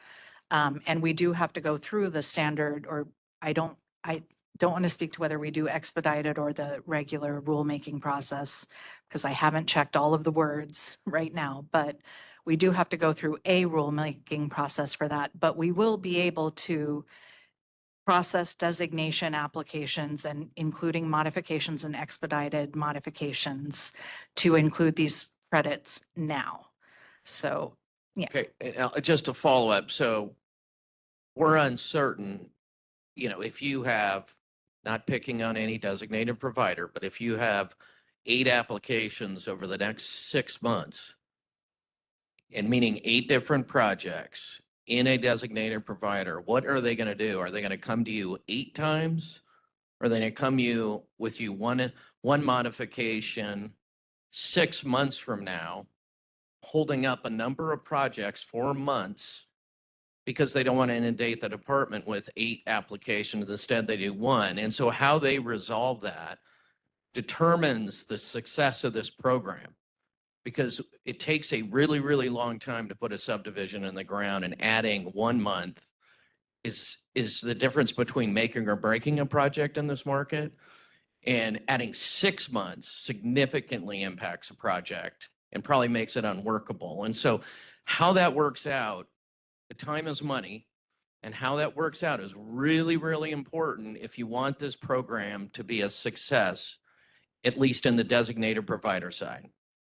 And we do have to go through the standard, or I don't want to speak to whether we do expedited or the regular rulemaking process, because I haven't checked all of the words right now, but We do have to go through a rulemaking process for that, but we will be able to process designation applications and including modifications and expedited modifications to include these credits now. So, yeah. Okay, and, just to follow up, so we're uncertain, if you have, not picking on any designated provider, but if you have 8 applications over the next 6 months, and meaning 8 different projects in a designated provider, what are they going to do? Are they going to come to you 8 times? Or are they going to come with you one modification 6 months from now, holding up a number of projects for months because they don't want to inundate the department with 8 applications. Instead, they do 1. And so how they resolve that determines the success of this program, because it takes a really, really long time to put a subdivision in the ground, and adding 1 month is the difference between making or breaking a project in this market. And adding 6 months significantly impacts a project and probably makes it unworkable. And so how that works out, the time is money, and how that works out is really, really important if you want this program to be a success, at least in the designated provider side.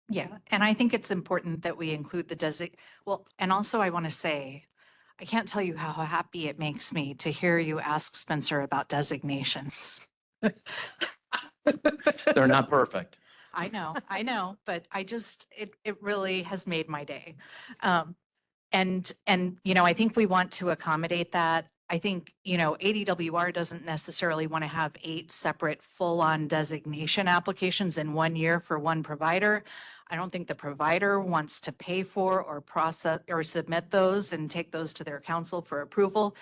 Yeah, and I think it's important that we include the well, and also I want to say, I can't tell you how happy it makes me to hear you ask Spencer about designations. They're not perfect. I know, but it really has made my day. And, I think we want to accommodate that. I think, ADWR doesn't necessarily want to have 8 separate full-on designation applications in 1 year for one provider. I don't think the provider wants to pay for or process or submit those and take those to their council for approval.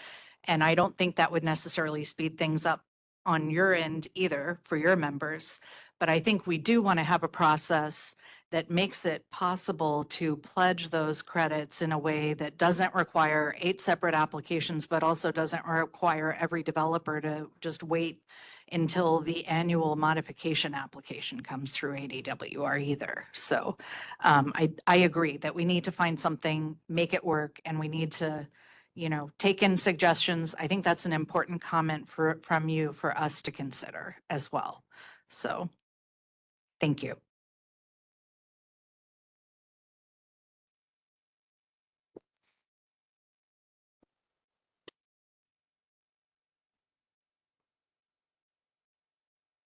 And I don't think that would necessarily speed things up on your end either for your members. But I think we do want to have a process that makes it possible to pledge those credits in a way that doesn't require 8 separate applications, but also doesn't require every developer to just wait until the annual modification application comes through ADWR either. So I agree that we need to find something, make it work, and we need to, take in suggestions. I think that's an important comment from you for us to consider as well. So thank you.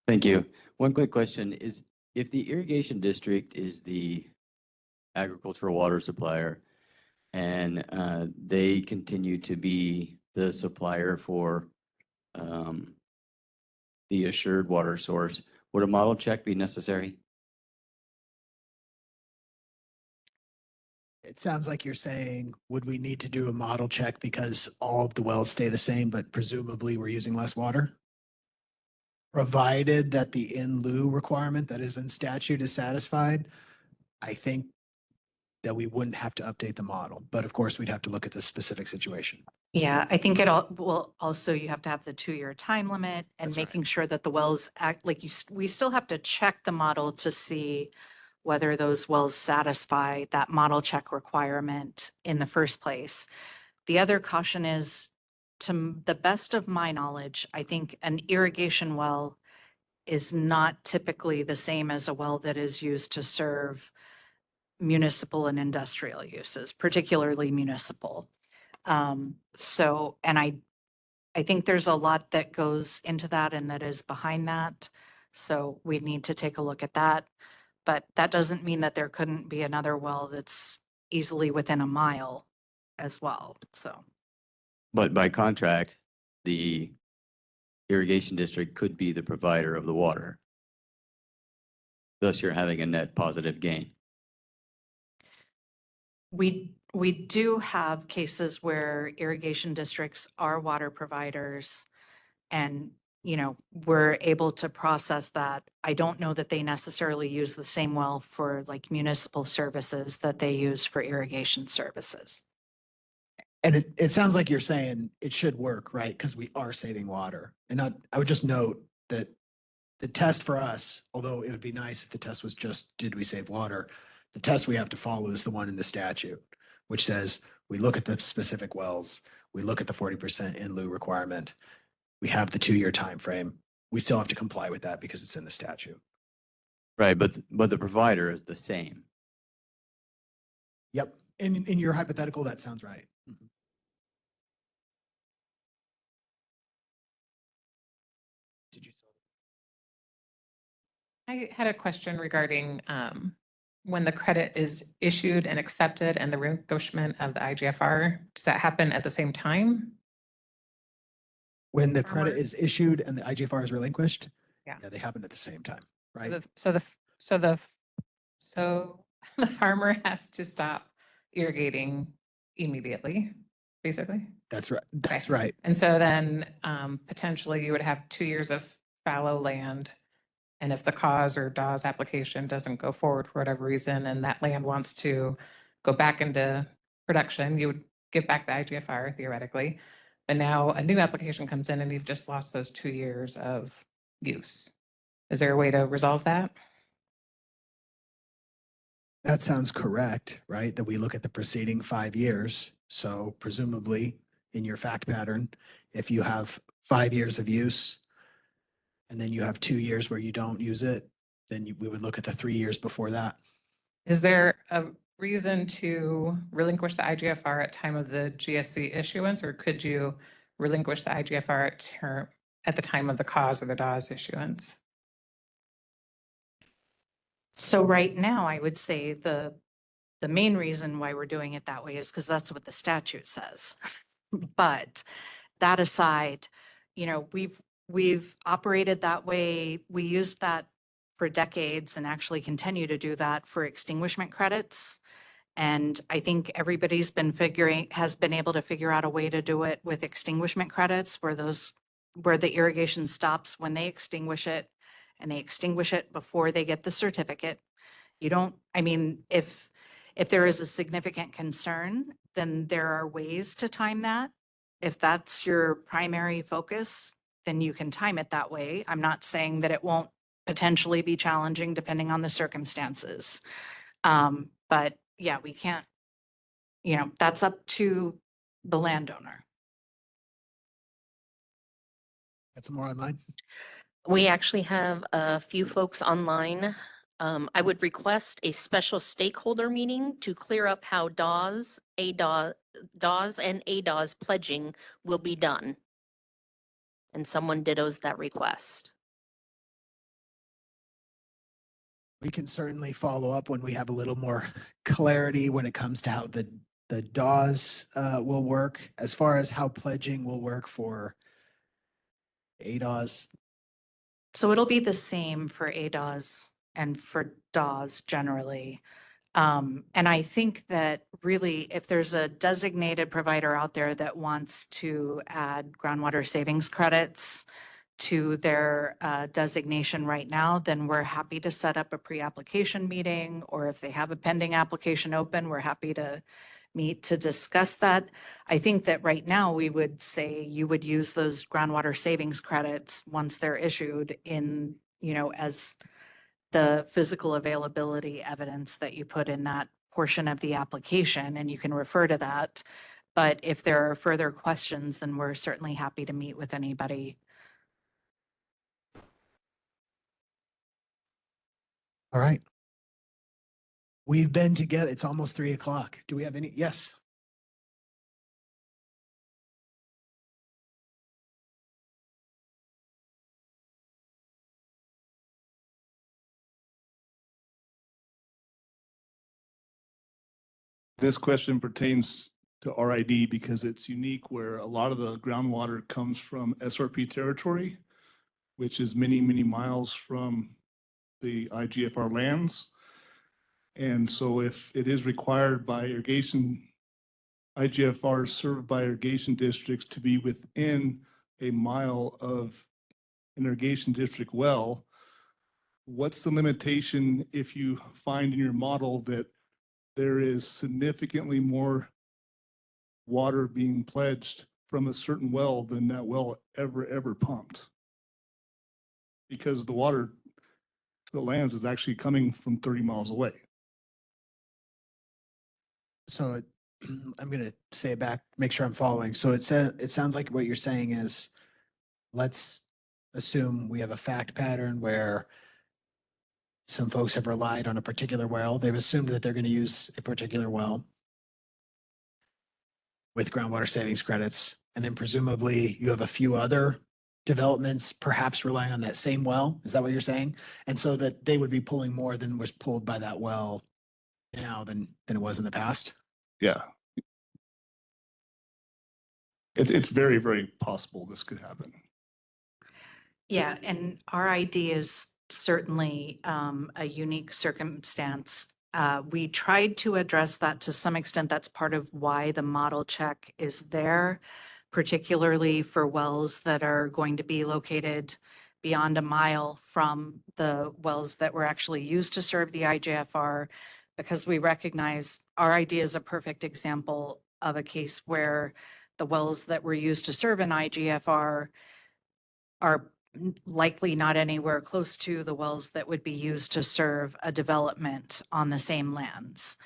Thank you. One quick question is, if the irrigation district is the agricultural water supplier and they continue to be the supplier for the assured water source, would a model check be necessary? It sounds like you're saying, would we need to do a model check because all of the wells stay the same, but presumably we're using less water? Provided that the in lieu requirement that is in statute is satisfied, I think that we wouldn't have to update the model, but of course we'd have to look at the specific situation. Yeah, I think well, also you have to have the 2-year time limit and That's right. making sure that the wells act like we still have to check the model to see whether those wells satisfy that model check requirement in the first place. The other caution is, to the best of my knowledge, I think an irrigation well is not typically the same as a well that is used to serve municipal and industrial uses, particularly municipal. So, and I think there's a lot that goes into that and that is behind that. So we need to take a look at that. But that doesn't mean that there couldn't be another well that's easily within a mile as well. So. But by contract, the irrigation district could be the provider of the water. Thus, you're having a net positive gain. We do have cases where irrigation districts are water providers and, we're able to process that. I don't know that they necessarily use the same well for like municipal services that they use for irrigation services. And it sounds like you're saying it should work, right? Because we are saving water. And I would just note that the test for us, although it would be nice if the test was just, did we save water? The test we have to follow is the one in the statute, which says we look at the specific wells, we look at the 40% in lieu requirement. We have the 2-year time frame. We still have to comply with that because it's in the statute. Right, but the provider is the same. Yep. In your hypothetical, that sounds right. Mhm. Did you? I had a question regarding when the credit is issued and accepted and the relinquishment of the IGFR. Does that happen at the same time? When the Farmer? credit is issued and the IGFR is relinquished? Yeah. Yeah, they happen at the same time, So right? so the farmer has to stop irrigating immediately, basically. That's right. That's Okay. right. And so then potentially you would have 2 years of fallow land. And if the cause or DAWS application doesn't go forward for whatever reason, and that land wants to go back into production, you would give back the IGFR theoretically. But now a new application comes in and you've just lost those 2 years of use. Is there a way to resolve that? That sounds correct, right? That we look at the preceding 5 years. So presumably in your fact pattern, if you have 5 years of use and then you have 2 years where you don't use it, then we would look at the 3 years before that. Is there a reason to relinquish the IGFR at time of the GSC issuance, or could you relinquish the IGFR at the time of the cause or the DAWS issuance? So right now, I would say the main reason why we're doing it that way is because that's what the statute says. But that aside, you know, we've operated that way. We used that for decades and actually continue to do that for extinguishment credits. And I think everybody's has been able to figure out a way to do it with extinguishment credits where the irrigation stops when they extinguish it, and they extinguish it before they get the certificate. I mean, if there is a significant concern, then there are ways to time that. If that's your primary focus, then you can time it that way. I'm not saying that it won't potentially be challenging depending on the circumstances. But yeah, we can't, that's up to the landowner. Got some more online? We actually have a few folks online. I would request a special stakeholder meeting to clear up how DAWS and ADAWS pledging will be done. And someone dittos that request. We can certainly follow up when we have a little more clarity when it comes to how the DAWS will work. As far as how pledging will work for ADAWS. So it'll be the same for ADAWS and for DAWS generally. And I think that really, if there's a designated provider out there that wants to add groundwater savings credits to their designation right now, then we're happy to set up a pre-application meeting, or if they have a pending application open, we're happy to meet to discuss that. I think that right now we would say you would use those groundwater savings credits once they're issued in, as the physical availability evidence that you put in that portion of the application, and you can refer to that. But if there are further questions, then we're certainly happy to meet with anybody. All right. We've been together. It's almost 3 o'clock. Do we have any? Yes. This question pertains to RID because it's unique where a lot of the groundwater comes from SRP territory, which is many, many miles from the IGFR lands. And so if it is required by IGFR served by irrigation districts to be within a mile of an irrigation district well, what's the limitation if you find in your model that there is significantly more water being pledged from a certain well than that well ever pumped? Because the water to the lands is actually coming from 30 miles away. So I'm going to say it back, make sure I'm following. So it sounds like what you're saying is, let's assume we have a fact pattern where some folks have relied on a particular well. They've assumed that they're going to use a particular well with groundwater savings credits. And then presumably you have a few other developments perhaps relying on that same well. Is that what you're saying? And so that they would be pulling more than was pulled by that well now than it was in the past? Yeah. It's very, very possible this could happen. Yeah, and our idea is certainly a unique circumstance. We tried to address that to some extent. That's part of why the model check is there, particularly for wells that are going to be located beyond a mile from the wells that were actually used to serve the IGFR, because we recognize our idea is a perfect example of a case where the wells that were used to serve an IGFR are likely not anywhere close to the wells that would be used to serve a development on the same lands.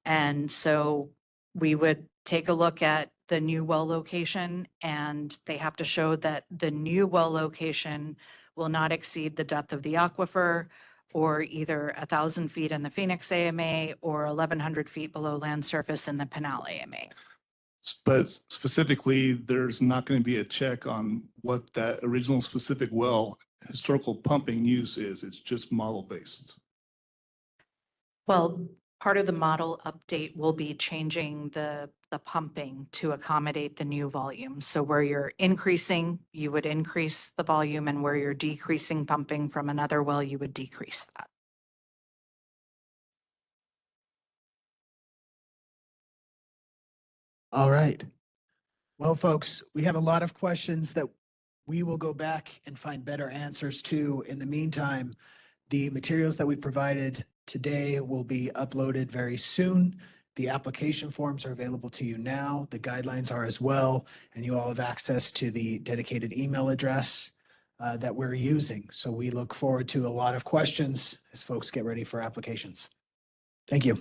And so we would take a look at the new well location, and they have to show that the new well location will not exceed the depth of the aquifer, or either 1,000 feet in the Phoenix AMA or 1,100 feet below land surface in the Pinal AMA. But specifically, there's not going to be a check on what that original specific well historical pumping use is. It's just model based. Well, part of the model update will be changing the pumping to accommodate the new volume. So where you're increasing, you would increase the volume, and where you're decreasing pumping from another well, you would decrease that. All right. Well, folks, we have a lot of questions that we will go back and find better answers to. In the meantime, the materials that we provided today will be uploaded very soon. The application forms are available to you now. The guidelines are as well, and you all have access to the dedicated email address that we're using. So we look forward to a lot of questions as folks get ready for applications. Thank you.